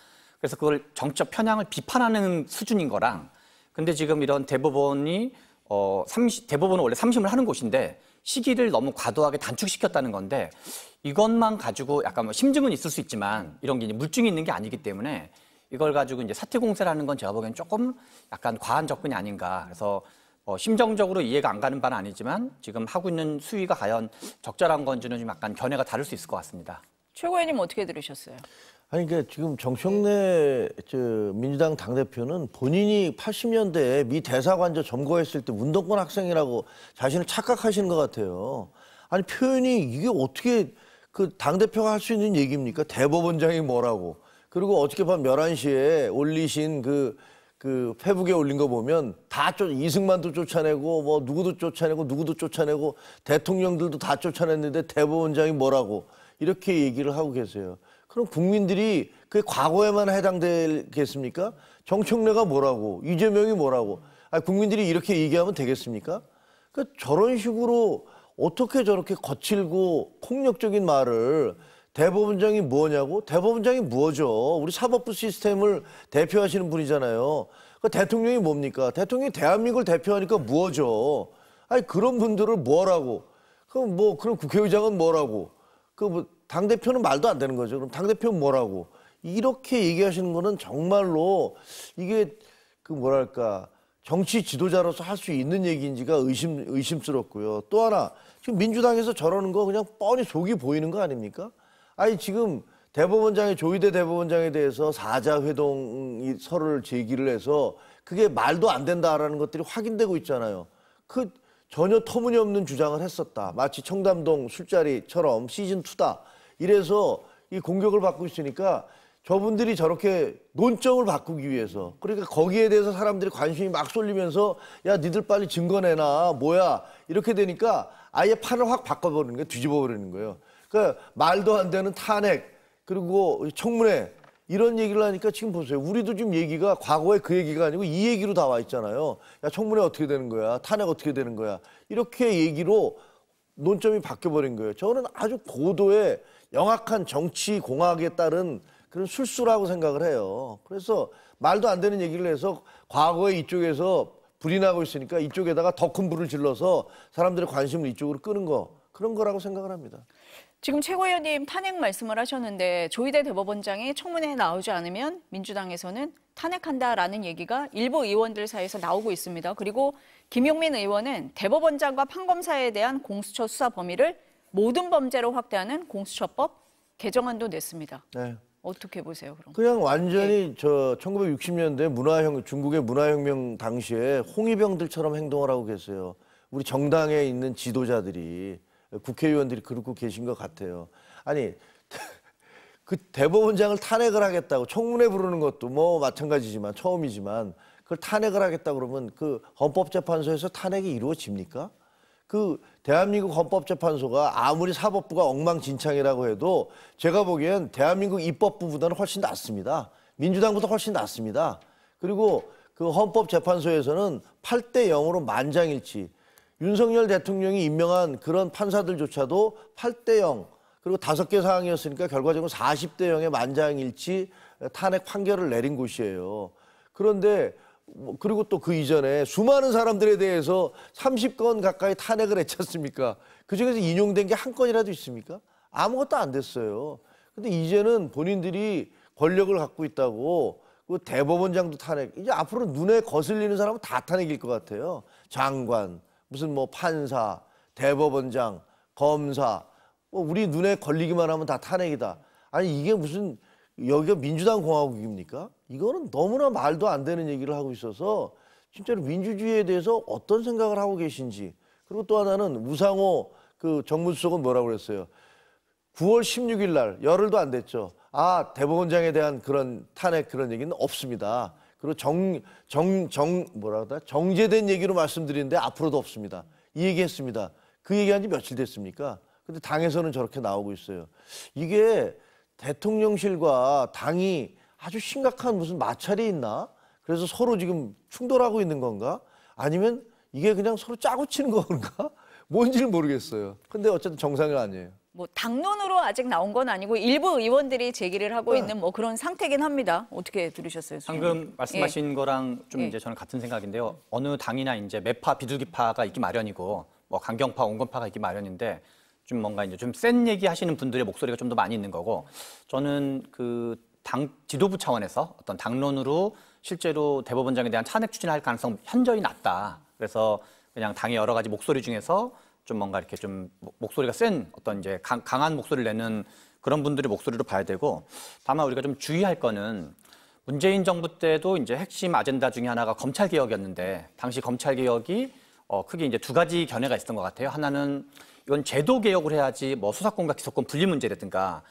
그래서 그걸 정치적 편향을 비판하는 수준인 거랑 근데 지금 이런 대법원이 대법원은 원래 3심을 하는 곳인데 시기를 너무 과도하게 단축시켰다는 건데 이것만 가지고 약간 뭐 심증은 있을 수 있지만 이런 게 이제 물증이 있는 게 아니기 때문에 이걸 가지고 이제 사퇴 공세라는 건 제가 보기엔 조금 약간 과한 접근이 아닌가. 그래서 심정적으로 이해가 안 가는 바는 아니지만 지금 하고 있는 수위가 과연 적절한 건지는 좀 약간 견해가 다를 수 있을 것 같습니다. 최고위원님 어떻게 들으셨어요? 아니, 그러니까 지금 정청래 민주당 당대표는 본인이 80년대에 미 대사관저 점거했을 때 운동권 학생이라고 자신을 착각하시는 것 같아요. 아니, 표현이 이게 어떻게 그 당대표가 할 수 있는 얘기입니까? 대법원장이 뭐라고. 그리고 어저께 밤 11시에 올리신 그 페북에 올린 거 보면 이승만도 쫓아내고 뭐 누구도 쫓아내고 대통령들도 다 쫓아냈는데 대법원장이 뭐라고 이렇게 얘기를 하고 계세요. 그럼 국민들이 그게 과거에만 해당되겠습니까? 정청래가 뭐라고, 이재명이 뭐라고. 아니, 국민들이 이렇게 얘기하면 되겠습니까? 그러니까 저런 식으로 어떻게 저렇게 거칠고 폭력적인 말을 대법원장이 뭐냐고? 대법원장이 뭐죠? 우리 사법부 시스템을 대표하시는 분이잖아요. 그 대통령이 뭡니까? 대통령이 대한민국을 대표하니까 뭐죠? 아니, 그런 분들을 뭐라고? 그럼 국회의장은 뭐라고? 당대표는 말도 안 되는 거죠. 그럼 당대표는 뭐라고? 이렇게 얘기하시는 거는 정말로 이게 정치 지도자로서 할 수 있는 얘기인지가 의심스럽고요. 또 하나, 지금 민주당에서 저러는 거 그냥 뻔히 속이 보이는 거 아닙니까? 아니, 지금 조희대 대법원장에 대해서 사자회동 서류를 제기를 해서 그게 말도 안 된다라는 것들이 확인되고 있잖아요. 전혀 터무니없는 주장을 했었다. 마치 청담동 술자리처럼 시즌2다. 이래서 이 공격을 받고 있으니까 저분들이 저렇게 논점을 바꾸기 위해서 그러니까 거기에 대해서 사람들이 관심이 막 쏠리면서 야, 니들 빨리 증거 내놔. 뭐야. 이렇게 되니까 아예 판을 확 바꿔버리는 거예요. 뒤집어버리는 거예요. 그러니까 말도 안 되는 탄핵 그리고 청문회 이런 얘기를 하니까 지금 보세요. 우리도 지금 얘기가 과거에 그 얘기가 아니고 이 얘기로 다 와 있잖아요. 야, 청문회 어떻게 되는 거야? 탄핵 어떻게 되는 거야? 이렇게 얘기로 논점이 바뀌어버린 거예요. 저는 아주 고도의 영악한 정치 공학에 따른 그런 술수라고 생각을 해요. 그래서 말도 안 되는 얘기를 해서 과거에 이쪽에서 불이 나고 있으니까 이쪽에다가 더 큰 불을 질러서 사람들의 관심을 이쪽으로 끄는 그런 거라고 생각을 합니다. 지금 최고위원님 탄핵 말씀을 하셨는데 조희대 대법원장이 청문회에 나오지 않으면 민주당에서는 탄핵한다라는 얘기가 일부 의원들 사이에서 나오고 있습니다. 그리고 김용민 의원은 대법원장과 판검사에 대한 공수처 수사 범위를 모든 범죄로 확대하는 공수처법 개정안도 냈습니다. 네. 어떻게 보세요, 그럼? 그냥 완전히 1960년대 중국의 문화혁명 당시에 홍위병들처럼 행동을 하고 계세요. 우리 정당에 있는 지도자들이 국회의원들이 그러고 계신 것 같아요. 아니, 그 대법원장을 탄핵을 하겠다고 청문회 부르는 것도 뭐 마찬가지지만 처음이지만 그걸 탄핵을 하겠다 그러면 그 헌법재판소에서 탄핵이 이루어집니까? 그 대한민국 헌법재판소가 아무리 사법부가 엉망진창이라고 해도 제가 보기엔 대한민국 입법부보다는 훨씬 낫습니다. 민주당보다 훨씬 낫습니다. 그리고 그 헌법재판소에서는 8대 0으로 만장일치. 윤석열 대통령이 임명한 그런 판사들조차도 8대 0 그리고 5개 사항이었으니까 결과적으로 40대 0의 만장일치 탄핵 판결을 내린 곳이에요. 그런데 그리고 또 그 이전에 수많은 사람들에 대해서 30건 가까이 탄핵을 했지 않습니까? 그중에서 인용된 게 한 건이라도 있습니까? 아무것도 안 됐어요. 근데 이제는 본인들이 권력을 갖고 있다고 그 대법원장도 탄핵. 이제 앞으로 눈에 거슬리는 사람은 다 탄핵일 것 같아요. 장관, 무슨 뭐 판사, 대법원장, 검사, 우리 눈에 걸리기만 하면 다 탄핵이다. 아니 이게 무슨 여기가 민주당 공화국입니까? 이거는 너무나 말도 안 되는 얘기를 하고 있어서 진짜로 민주주의에 대해서 어떤 생각을 하고 계신지. 그리고 또 하나는 우상호 그 정무수석은 뭐라고 그랬어요? 9월 16일 날 열흘도 안 됐죠. 대법원장에 대한 그런 탄핵 그런 얘기는 없습니다. 그리고 정제된 얘기로 말씀드리는데 앞으로도 없습니다. 이 얘기했습니다. 그 얘기한 지 며칠 됐습니까? 근데 당에서는 저렇게 나오고 있어요. 이게 대통령실과 당이 아주 심각한 무슨 마찰이 있나? 그래서 서로 지금 충돌하고 있는 건가? 아니면 이게 그냥 서로 짜고 치는 건가? 뭔지를 모르겠어요. 근데 어쨌든 정상은 아니에요. 뭐 당론으로 아직 나온 건 아니고 일부 의원들이 제기를 하고 있는 뭐 그런 상태긴 합니다. 어떻게 들으셨어요, 수장님? 방금 말씀하신 거랑 좀 이제 저는 같은 생각인데요. 어느 당이나 이제 매파, 비둘기파가 있기 마련이고 뭐 강경파, 온건파가 있기 마련인데 좀 뭔가 이제 좀 센 얘기 하시는 분들의 목소리가 좀 더 많이 있는 거고 저는 그 당 지도부 차원에서 어떤 당론으로 실제로 대법원장에 대한 탄핵 추진할 가능성 현저히 낮다. 그래서 그냥 당의 여러 가지 목소리 중에서 좀 뭔가 이렇게 좀 목소리가 센 어떤 이제 강한 목소리를 내는 그런 분들의 목소리로 봐야 되고 다만 우리가 좀 주의할 거는 문재인 정부 때도 이제 핵심 아젠다 중에 하나가 검찰 개혁이었는데 당시 검찰 개혁이 크게 이제 두 가지 견해가 있었던 것 같아요. 하나는 이건 제도 개혁을 해야지 뭐 수사권과 기소권 분리 문제라든가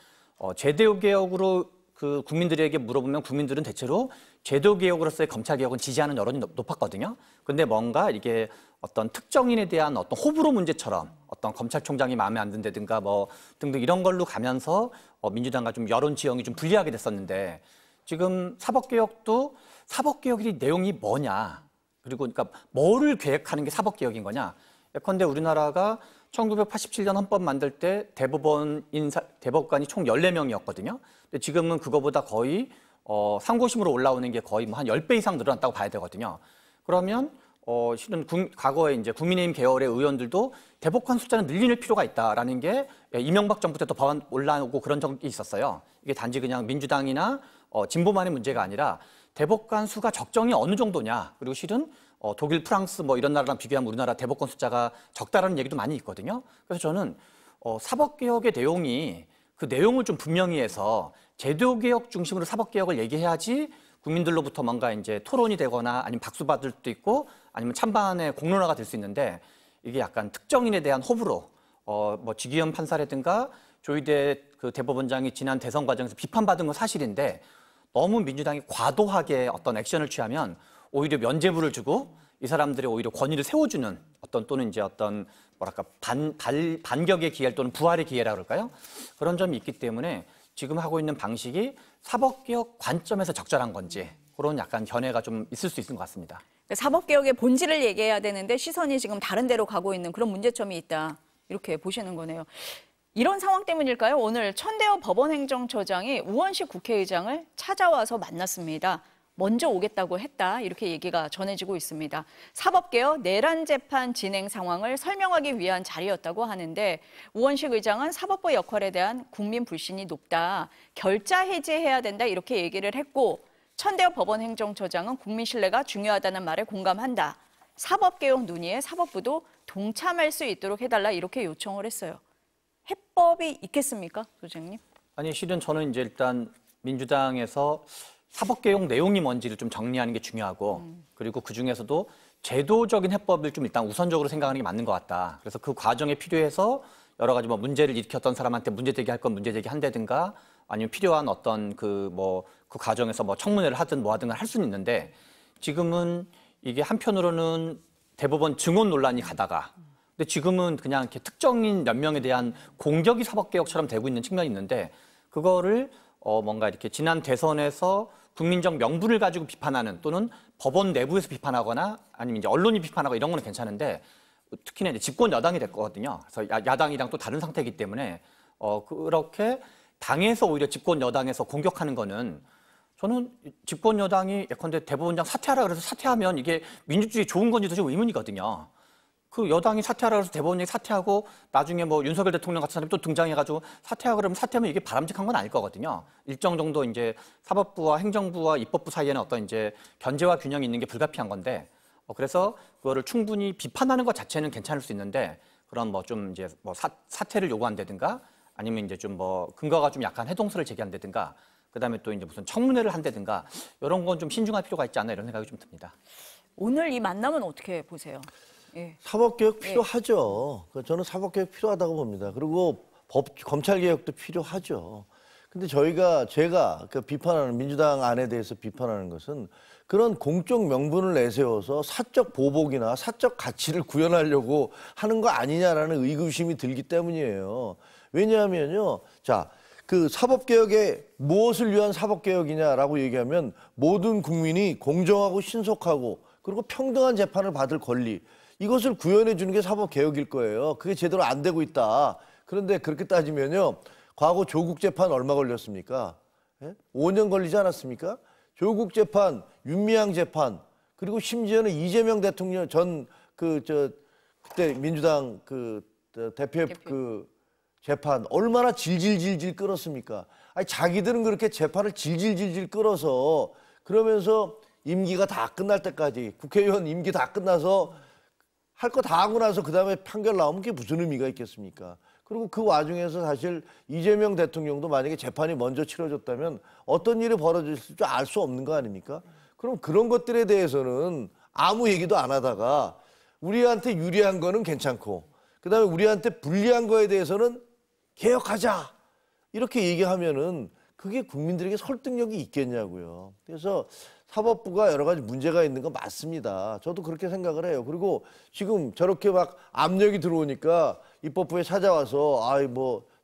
제도 개혁으로 그 국민들에게 물어보면 국민들은 대체로 제도 개혁으로서의 검찰 개혁은 지지하는 여론이 높았거든요. 근데 뭔가 이게 어떤 특정인에 대한 어떤 호불호 문제처럼 어떤 검찰총장이 마음에 안 든다든가 뭐 등등 이런 걸로 가면서 민주당과 좀 여론 지형이 좀 불리하게 됐었는데 지금 사법개혁도 사법개혁의 내용이 뭐냐 그리고 그러니까 뭐를 계획하는 게 사법개혁인 거냐 예컨대 우리나라가 1987년 헌법 만들 때 대법관이 총 14명이었거든요. 근데 지금은 그거보다 거의 상고심으로 올라오는 게 거의 뭐 한 10배 이상 늘어났다고 봐야 되거든요. 그러면 실은 과거에 이제 국민의힘 계열의 의원들도 대법관 숫자는 늘릴 필요가 있다라는 게 이명박 정부 때도 법안 올라오고 그런 적이 있었어요. 이게 단지 그냥 민주당이나 진보만의 문제가 아니라 대법관 수가 적정히 어느 정도냐. 그리고 실은 독일, 프랑스 뭐 이런 나라랑 비교하면 우리나라 대법관 숫자가 적다라는 얘기도 많이 있거든요. 그래서 저는 사법개혁의 내용이 그 내용을 좀 분명히 해서 제도개혁 중심으로 사법개혁을 얘기해야지 국민들로부터 뭔가 이제 토론이 되거나 아니면 박수 받을 수도 있고 아니면 찬반의 공론화가 될 수 있는데 이게 약간 특정인에 대한 호불호, 뭐 지기현 판사라든가 조희대 그 대법원장이 지난 대선 과정에서 비판받은 건 사실인데 너무 민주당이 과도하게 어떤 액션을 취하면 오히려 면죄부를 주고 이 사람들이 오히려 권위를 세워주는 어떤 또는 이제 어떤 뭐랄까 반격의 기회 또는 부활의 기회라 그럴까요? 그런 점이 있기 때문에 지금 하고 있는 방식이 사법개혁 관점에서 적절한 건지 그런 약간 견해가 좀 있을 수 있는 것 같습니다. 사법개혁의 본질을 얘기해야 되는데 시선이 지금 다른 데로 가고 있는 그런 문제점이 있다. 이렇게 보시는 거네요. 이런 상황 때문일까요? 오늘 천대엽 법원행정처장이 우원식 국회의장을 찾아와서 만났습니다. 먼저 오겠다고 했다. 이렇게 얘기가 전해지고 있습니다. 사법개혁 내란 재판 진행 상황을 설명하기 위한 자리였다고 하는데 우원식 의장은 사법부 역할에 대한 국민 불신이 높다. 결자 해제해야 된다. 이렇게 얘기를 했고 천대엽 법원행정처장은 국민 신뢰가 중요하다는 말에 공감한다. 사법개혁 논의에 사법부도 동참할 수 있도록 해달라. 이렇게 요청을 했어요. 해법이 있겠습니까, 소장님? 아니 실은 저는 이제 일단 민주당에서 사법개혁 내용이 뭔지를 좀 정리하는 게 중요하고 그리고 그중에서도 제도적인 해법을 좀 일단 우선적으로 생각하는 게 맞는 것 같다. 그래서 그 과정에 필요해서 여러 가지 뭐 문제를 일으켰던 사람한테 문제 제기할 건 문제 제기한다든가 아니면 필요한 어떤 그 과정에서 뭐 청문회를 하든 뭐 하든 할 수는 있는데 지금은 이게 한편으로는 대법원 증언 논란이 가다가 근데 지금은 그냥 이렇게 특정인 몇 명에 대한 공격이 사법개혁처럼 되고 있는 측면이 있는데 그거를 뭔가 이렇게 지난 대선에서 국민적 명분을 가지고 비판하는 또는 법원 내부에서 비판하거나 아니면 이제 언론이 비판하고 이런 거는 괜찮은데 특히나 이제 집권 여당이 됐거든요. 그래서 야당이랑 또 다른 상태이기 때문에 그렇게 당에서 오히려 집권 여당에서 공격하는 거는 저는 집권 여당이 예컨대 대법원장 사퇴하라 그래서 사퇴하면 이게 민주주의에 좋은 건지도 좀 의문이거든요. 그 여당이 사퇴하라 그래서 대법원장이 사퇴하고 나중에 뭐 윤석열 대통령 같은 사람이 또 등장해가지고 사퇴하고 그러면 사퇴하면 이게 바람직한 건 아닐 거거든요. 일정 정도 이제 사법부와 행정부와 입법부 사이에는 어떤 이제 견제와 균형이 있는 게 불가피한 건데 그래서 그거를 충분히 비판하는 것 자체는 괜찮을 수 있는데 그런 뭐 좀 이제 뭐 사퇴를 요구한다든가 아니면 이제 좀 뭐 근거가 좀 약한 해동서를 제기한다든가 그다음에 또 이제 무슨 청문회를 한다든가 이런 건 좀 신중할 필요가 있지 않나 이런 생각이 좀 듭니다. 오늘 이 만남은 어떻게 보세요? 예. 사법개혁 필요하죠. 저는 사법개혁 필요하다고 봅니다. 그리고 검찰개혁도 필요하죠. 근데 제가 그 비판하는 민주당 안에 대해서 비판하는 것은 그런 공적 명분을 내세워서 사적 보복이나 사적 가치를 구현하려고 하는 거 아니냐라는 의구심이 들기 때문이에요. 왜냐하면요. 자, 그 사법개혁에 무엇을 위한 사법개혁이냐라고 얘기하면 모든 국민이 공정하고 신속하고 그리고 평등한 재판을 받을 권리 이것을 구현해 주는 게 사법개혁일 거예요. 그게 제대로 안 되고 있다. 그런데 그렇게 따지면요. 과거 조국 재판 얼마 걸렸습니까? 5년 걸리지 않았습니까? 조국 재판, 윤미향 재판, 그리고 심지어는 이재명 대통령 그때 민주당 대표 재판 얼마나 질질질질 끌었습니까? 아니, 자기들은 그렇게 재판을 질질질질 끌어서 그러면서 임기가 다 끝날 때까지 국회의원 임기 다 끝나서 할 거 다 하고 나서 그다음에 판결 나오면 그게 무슨 의미가 있겠습니까? 그리고 그 와중에서 사실 이재명 대통령도 만약에 재판이 먼저 치러졌다면 어떤 일이 벌어졌을 줄 알 수 없는 거 아닙니까? 그럼 그런 것들에 대해서는 아무 얘기도 안 하다가 우리한테 유리한 거는 괜찮고 그다음에 우리한테 불리한 거에 대해서는 개혁하자 이렇게 얘기하면은 그게 국민들에게 설득력이 있겠냐고요. 그래서 사법부가 여러 가지 문제가 있는 건 맞습니다. 저도 그렇게 생각을 해요. 그리고 지금 저렇게 막 압력이 들어오니까 입법부에 찾아와서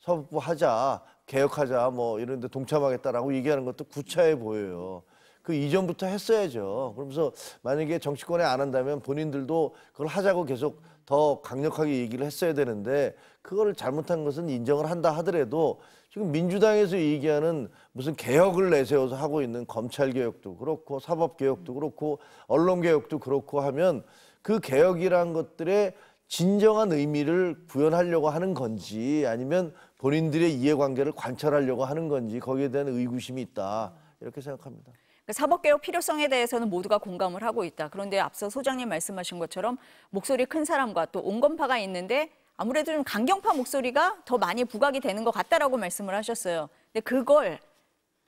사법부 하자, 개혁하자 이런 데 동참하겠다라고 얘기하는 것도 구차해 보여요. 그 이전부터 했어야죠. 그러면서 만약에 정치권에 안 한다면 본인들도 그걸 하자고 계속 더 강력하게 얘기를 했어야 되는데 그걸 잘못한 것은 인정을 한다 하더라도 지금 민주당에서 얘기하는 무슨 개혁을 내세워서 하고 있는 검찰개혁도 그렇고 사법개혁도 그렇고 언론개혁도 그렇고 하면 그 개혁이란 것들의 진정한 의미를 구현하려고 하는 건지 아니면 본인들의 이해관계를 관철하려고 하는 건지 거기에 대한 의구심이 있다 이렇게 생각합니다. 사법개혁 필요성에 대해서는 모두가 공감을 하고 있다. 그런데 앞서 소장님 말씀하신 것처럼 목소리 큰 사람과 또 온건파가 있는데 아무래도 좀 강경파 목소리가 더 많이 부각이 되는 것 같다라고 말씀을 하셨어요. 근데 그걸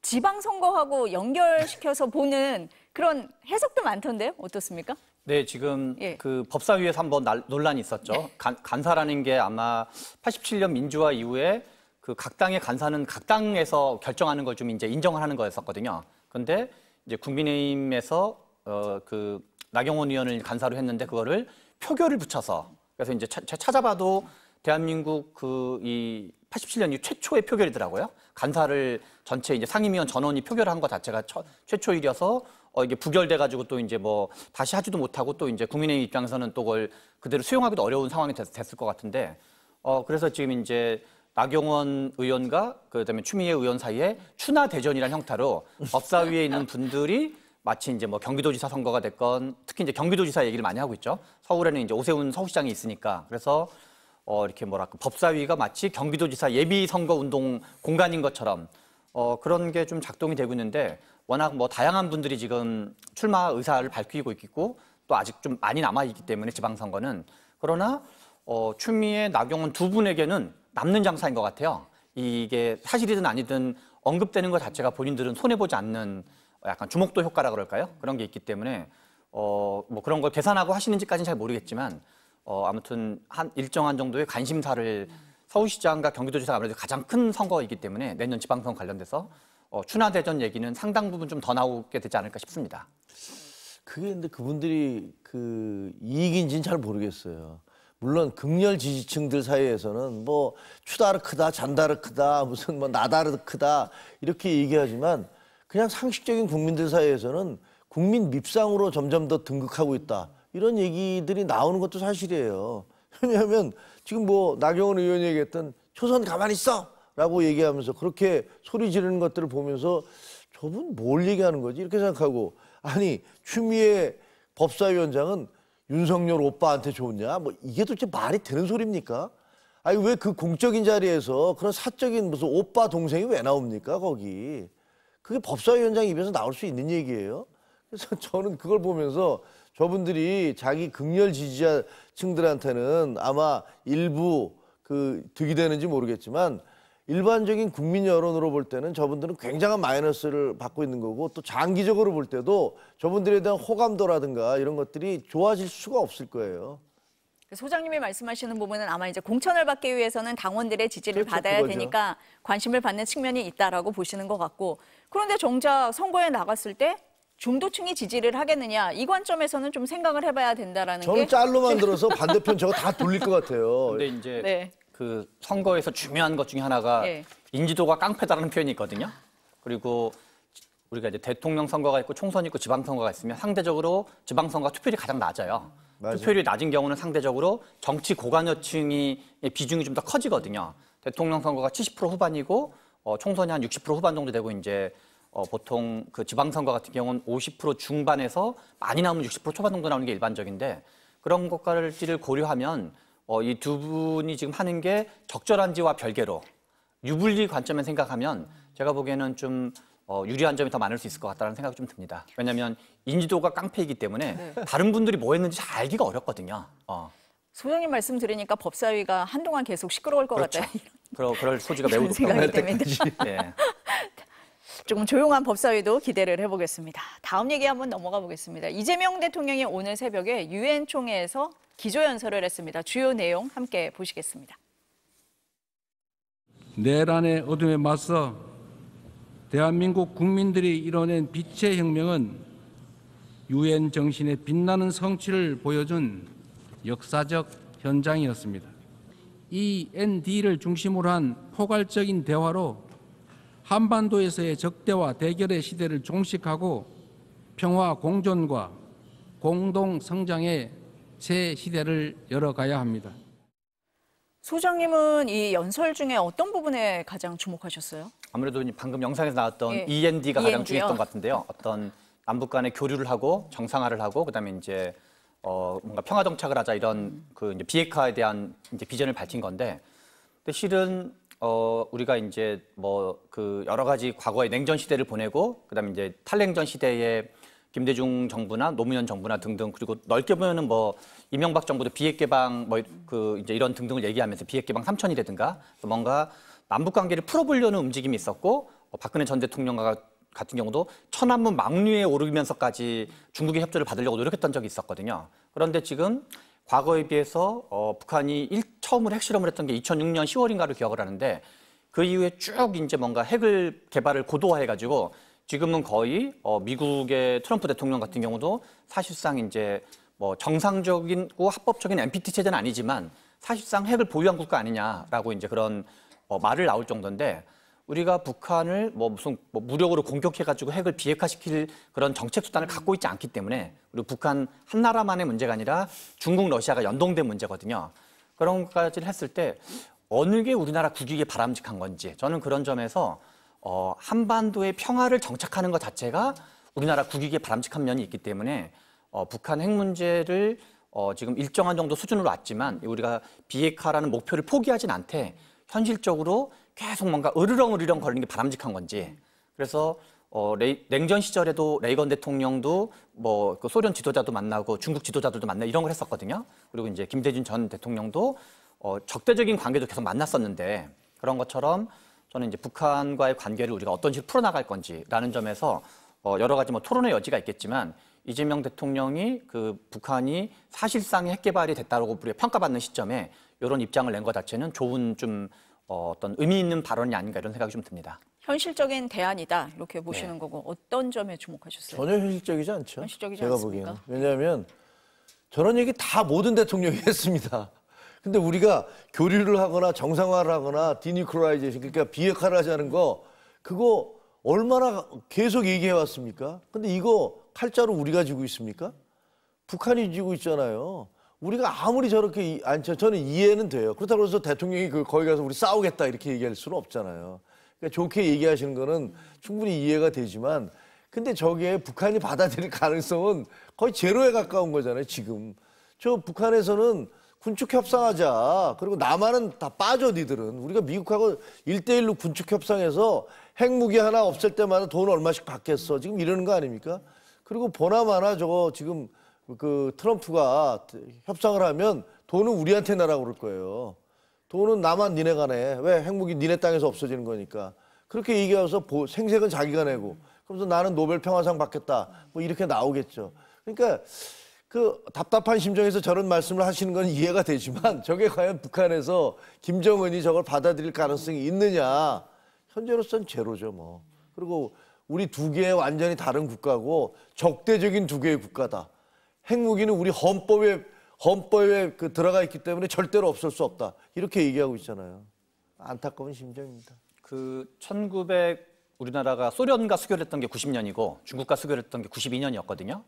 지방선거하고 연결시켜서 보는 그런 해석도 많던데요. 어떻습니까? 네, 지금 그 법사위에서 한번 논란이 있었죠. 간사라는 게 아마 87년 민주화 이후에 그 각 당의 간사는 각 당에서 결정하는 걸 좀 이제 인정을 하는 거였었거든요. 그런데 이제 국민의힘에서 그 나경원 의원을 간사로 했는데 그거를 표결을 붙여서 그래서 이제 찾아봐도 대한민국 이 87년 이후 최초의 표결이더라고요. 간사를 전체 이제 상임위원 전원이 표결한 것 자체가 최초일이어서 이게 부결돼가지고 또 이제 다시 하지도 못하고 또 이제 국민의힘 입장에서는 또 그걸 그대로 수용하기도 어려운 상황이 됐을 것 같은데 그래서 지금 이제 나경원 의원과 그다음에 추미애 의원 사이에 추나 대전이라는 형태로 법사위에 있는 분들이 마치 이제 경기도지사 선거가 됐건 특히 이제 경기도지사 얘기를 많이 하고 있죠. 서울에는 이제 오세훈 서울시장이 있으니까 그래서 이렇게 법사위가 마치 경기도지사 예비 선거 운동 공간인 것처럼 그런 게 좀 작동이 되고 있는데 워낙 다양한 분들이 지금 출마 의사를 밝히고 있고 또 아직 좀 많이 남아 있기 때문에 지방선거는 그러나 추미애 나경원 두 분에게는 남는 장사인 것 같아요. 이게 사실이든 아니든 언급되는 것 자체가 본인들은 손해보지 않는 약간 주목도 효과라 그럴까요? 그런 게 있기 때문에 그런 걸 계산하고 하시는지까지는 잘 모르겠지만 아무튼 일정한 정도의 관심사를 서울시장과 경기도지사가 아무래도 가장 큰 선거이기 때문에 내년 지방선거 관련돼서 추나대전 얘기는 상당 부분 좀 더 나오게 되지 않을까 싶습니다. 그게 근데 그분들이 그 이익인지는 잘 모르겠어요. 물론 극렬 지지층들 사이에서는 추다르크다, 잔다르크다, 무슨 나다르크다 이렇게 얘기하지만 그냥 상식적인 국민들 사이에서는 국민 밉상으로 점점 더 등극하고 있다. 이런 얘기들이 나오는 것도 사실이에요. 왜냐하면 지금 나경원 의원이 얘기했던 초선 가만히 있어! 라고 얘기하면서 그렇게 소리 지르는 것들을 보면서 저분 뭘 얘기하는 거지? 이렇게 생각하고 아니 추미애 법사위원장은 윤석열 오빠한테 좋냐? 이게 도대체 말이 되는 소리입니까? 아니 왜 그 공적인 자리에서 그런 사적인 무슨 오빠 동생이 왜 나옵니까 거기? 그게 법사위원장 입에서 나올 수 있는 얘기예요. 그래서 저는 그걸 보면서 저분들이 자기 극렬 지지자층들한테는 아마 일부 득이 되는지 모르겠지만 일반적인 국민 여론으로 볼 때는 저분들은 굉장한 마이너스를 받고 있는 거고 또 장기적으로 볼 때도 저분들에 대한 호감도라든가 이런 것들이 좋아질 수가 없을 거예요. 소장님이 말씀하시는 부분은 아마 이제 공천을 받기 위해서는 당원들의 지지를 그렇죠, 받아야 그거죠. 되니까 관심을 받는 측면이 있다라고 보시는 것 같고, 그런데 정작 선거에 나갔을 때 중도층이 지지를 하겠느냐, 이 관점에서는 좀 생각을 해봐야 된다라는 저는 게 짤로 만들어서 반대편 저거 다 돌릴 것 같아요. 근데 이제 네. 그 선거에서 중요한 것 중에 하나가 네. 인지도가 깡패다라는 표현이 있거든요. 그리고 우리가 이제 대통령 선거가 있고 총선이 있고 지방선거가 있으면 상대적으로 지방선거가 투표율이 가장 낮아요. 맞아요. 투표율이 낮은 경우는 상대적으로 정치 고관여층이 비중이 좀 더 커지거든요. 대통령 선거가 70% 후반이고 총선이 한 60% 후반 정도 되고 이제 보통 그 지방선거 같은 경우는 50% 중반에서 많이 나오면 60% 초반 정도 나오는 게 일반적인데, 그런 것까지를 고려하면 이 두 분이 지금 하는 게 적절한지와 별개로 유불리 관점에 생각하면 제가 보기에는 좀 유리한 점이 더 많을 수 있을 것 같다는 생각이 좀 듭니다. 왜냐하면 인지도가 깡패이기 때문에 다른 분들이 뭐 했는지 잘 알기가 어렵거든요. 소장님 말씀 들으니까 법사위가 한동안 계속 시끄러울 것 그렇죠. 같아요. 그럴 소지가 매우 이런 생각이 높다고 듭니다. 예. 조금 조용한 법사위도 기대를 해보겠습니다. 다음 얘기 한번 넘어가 보겠습니다. 이재명 대통령이 오늘 새벽에 유엔 총회에서 기조연설을 했습니다. 주요 내용 함께 보시겠습니다. 내란의 어둠에 맞서 대한민국 국민들이 이뤄낸 빛의 혁명은 유엔 정신의 빛나는 성취를 보여준 역사적 현장이었습니다. END를 중심으로 한 포괄적인 대화로 한반도에서의 적대와 대결의 시대를 종식하고 평화 공존과 공동 성장의 새 시대를 열어가야 합니다. 소장님은 이 연설 중에 어떤 부분에 가장 주목하셨어요? 아무래도 방금 영상에서 나왔던 예. END가 가장 END 요? 중요했던 것 같은데요. 어떤 남북 간의 교류를 하고 정상화를 하고 그다음에 이제 뭔가 평화 정착을 하자 이런 그 이제 비핵화에 대한 이제 비전을 밝힌 건데, 근데 실은 우리가 이제 뭐 그 여러 가지 과거의 냉전 시대를 보내고 그다음에 이제 탈냉전 시대에 김대중 정부나 노무현 정부나 등등, 그리고 넓게 보면은 뭐 이명박 정부도 비핵 개방 뭐 그 이제 이런 등등을 얘기하면서 비핵 개방 3천이라든가 뭔가 남북 관계를 풀어보려는 움직임이 있었고, 박근혜 전 대통령 같은 경우도 천안문 망류에 오르면서까지 중국의 협조를 받으려고 노력했던 적이 있었거든요. 그런데 지금 과거에 비해서 북한이 처음으로 핵실험을 했던 게 2006년 10월인가를 기억을 하는데, 그 이후에 쭉 이제 뭔가 핵을 개발을 고도화해가지고 지금은 거의 미국의 트럼프 대통령 같은 경우도 사실상 이제 뭐 정상적이고 합법적인 NPT 체제는 아니지만 사실상 핵을 보유한 국가 아니냐라고 이제 그런 말을 나올 정도인데, 우리가 북한을 무슨 무력으로 공격해가지고 핵을 비핵화시킬 그런 정책 수단을 갖고 있지 않기 때문에, 그리고 북한 한 나라만의 문제가 아니라 중국, 러시아가 연동된 문제거든요. 그런 것까지를 했을 때 어느 게 우리나라 국익에 바람직한 건지, 저는 그런 점에서 한반도의 평화를 정착하는 것 자체가 우리나라 국익에 바람직한 면이 있기 때문에 북한 핵 문제를 지금 일정한 정도 수준으로 왔지만 우리가 비핵화라는 목표를 포기하진 않되 현실적으로 계속 뭔가 으르렁 거리는 게 바람직한 건지. 그래서 냉전 시절에도 레이건 대통령도 뭐 그 소련 지도자도 만나고 중국 지도자들도 만나고 이런 걸 했었거든요. 그리고 이제 김대중 전 대통령도 적대적인 관계도 계속 만났었는데, 그런 것처럼 저는 이제 북한과의 관계를 우리가 어떤 식으로 풀어나갈 건지라는 점에서 여러 가지 뭐 토론의 여지가 있겠지만, 이재명 대통령이 그 북한이 사실상의 핵 개발이 됐다고 우리가 평가받는 시점에 이런 입장을 낸 것 자체는 좋은 좀 어떤 의미 있는 발언이 아닌가 이런 생각이 좀 듭니다. 현실적인 대안이다 이렇게 보시는 거고, 어떤 점에 주목하셨어요? 전혀 현실적이지 않죠. 현실적이지 제가 않습니까? 보기에는. 왜냐하면 저런 얘기 다 모든 대통령이 했습니다. 근데 우리가 교류를 하거나 정상화를 하거나 디뉴클라이제이션, 그러니까 비핵화를 하자는 거, 그거 얼마나 계속 얘기해 왔습니까? 근데 이거 칼자루 우리가 쥐고 있습니까? 북한이 쥐고 있잖아요. 우리가 아무리 저렇게 저는 이해는 돼요. 그렇다고 해서 대통령이 거기 가서 우리 싸우겠다 이렇게 얘기할 수는 없잖아요. 그러니까 좋게 얘기하시는 거는 충분히 이해가 되지만, 근데 저게 북한이 받아들일 가능성은 거의 제로에 가까운 거잖아요, 지금. 저 북한에서는 군축 협상하자. 그리고 남한은 다 빠져, 니들은. 우리가 미국하고 1대1로 군축 협상해서 핵무기 하나 없앨 때마다 돈 얼마씩 받겠어. 지금 이러는 거 아닙니까? 그리고 보나마나 저거 지금 그 트럼프가 협상을 하면 돈은 우리한테 내라고 그럴 거예요. 돈은 나만 니네가 내. 왜? 핵무기 니네 땅에서 없어지는 거니까. 그렇게 얘기해서 생색은 자기가 내고, 그러면서 나는 노벨 평화상 받겠다. 뭐 이렇게 나오겠죠. 그러니까 그 답답한 심정에서 저런 말씀을 하시는 건 이해가 되지만 저게 과연 북한에서 김정은이 저걸 받아들일 가능성이 있느냐. 현재로서는 제로죠 뭐. 그리고 우리 두 개의 완전히 다른 국가고 적대적인 두 개의 국가다. 핵무기는 우리 헌법에 그 들어가 있기 때문에 절대로 없을 수 없다. 이렇게 얘기하고 있잖아요. 안타까운 심정입니다. 우리나라가 소련과 수교했던 게 90년이고 중국과 수교했던 게 92년이었거든요.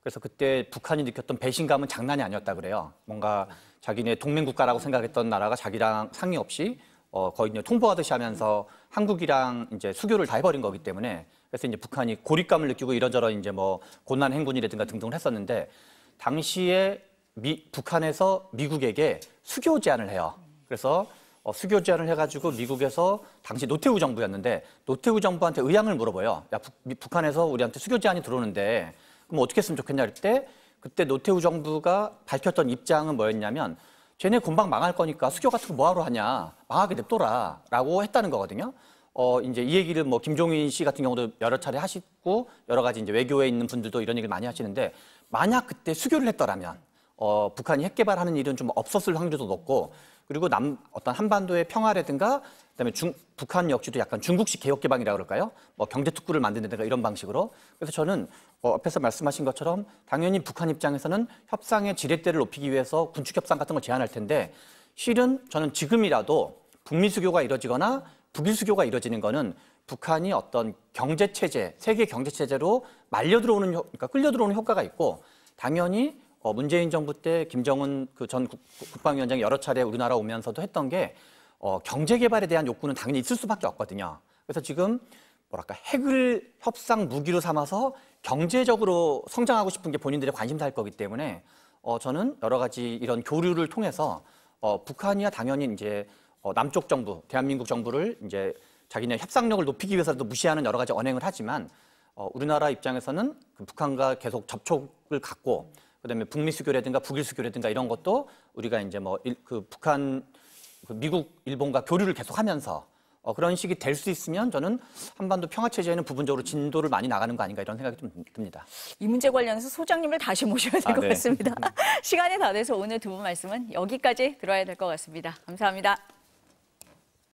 그래서 그때 북한이 느꼈던 배신감은 장난이 아니었다 그래요. 뭔가 자기네 동맹국가라고 생각했던 나라가 자기랑 상의 없이 거의 이제 통보하듯이 하면서 한국이랑 이제 수교를 다 해버린 거기 때문에 그래서 이제 북한이 고립감을 느끼고 이런저런 이제 뭐 고난 행군이라든가 등등을 했었는데 당시에 북한에서 미국에게 수교 제안을 해요. 그래서 수교 제안을 해가지고 미국에서 당시 노태우 정부였는데 노태우 정부한테 의향을 물어봐요. 야, 북한에서 우리한테 수교 제안이 들어오는데 그럼 어떻게 했으면 좋겠냐 할 때 그때 노태우 정부가 밝혔던 입장은 뭐였냐면 쟤네 금방 망할 거니까 수교 같은 거 뭐하러 하냐 망하게 냅둬라 라고 했다는 거거든요. 이제 이 얘기를 뭐 김종인 씨 같은 경우도 여러 차례 하시고 여러 가지 이제 외교에 있는 분들도 이런 얘기를 많이 하시는데 만약 그때 수교를 했더라면 북한이 핵 개발하는 일은 좀 없었을 확률도 높고 그리고 어떤 한반도의 평화라든가 그다음에 북한 역시도 약간 중국식 개혁 개방이라 그럴까요? 뭐 경제 특구를 만든다든가 이런 방식으로. 그래서 저는 앞에서 말씀하신 것처럼 당연히 북한 입장에서는 협상의 지렛대를 높이기 위해서 군축 협상 같은 걸 제안할 텐데 실은 저는 지금이라도 북미 수교가 이루어지거나 북일 수교가 이루어지는 거는 북한이 어떤 경제 체제, 세계 경제 체제로 그러니까 끌려 들어오는 효과가 있고 당연히 문재인 정부 때 김정은 그 전 국방위원장이 여러 차례 우리나라 오면서도 했던 게 경제 개발에 대한 욕구는 당연히 있을 수밖에 없거든요. 그래서 지금 뭐랄까 핵을 협상 무기로 삼아서 경제적으로 성장하고 싶은 게 본인들의 관심사일 거기 때문에 저는 여러 가지 이런 교류를 통해서 북한이야 당연히 이제 남쪽 정부, 대한민국 정부를 이제 자기네 협상력을 높이기 위해서도 무시하는 여러 가지 언행을 하지만 우리나라 입장에서는 그 북한과 계속 접촉을 갖고 그다음에 북미 수교라든가 북일 수교라든가 이런 것도 우리가 이제 북한, 미국, 일본과 교류를 계속하면서 그런 식이 될 수 있으면 저는 한반도 평화 체제에는 부분적으로 진도를 많이 나가는 거 아닌가 이런 생각이 좀 듭니다. 이 문제 관련해서 소장님을 다시 모셔야 될 것 네. 같습니다. 시간이 다 돼서 오늘 두 분 말씀은 여기까지 들어야 될 것 같습니다. 감사합니다.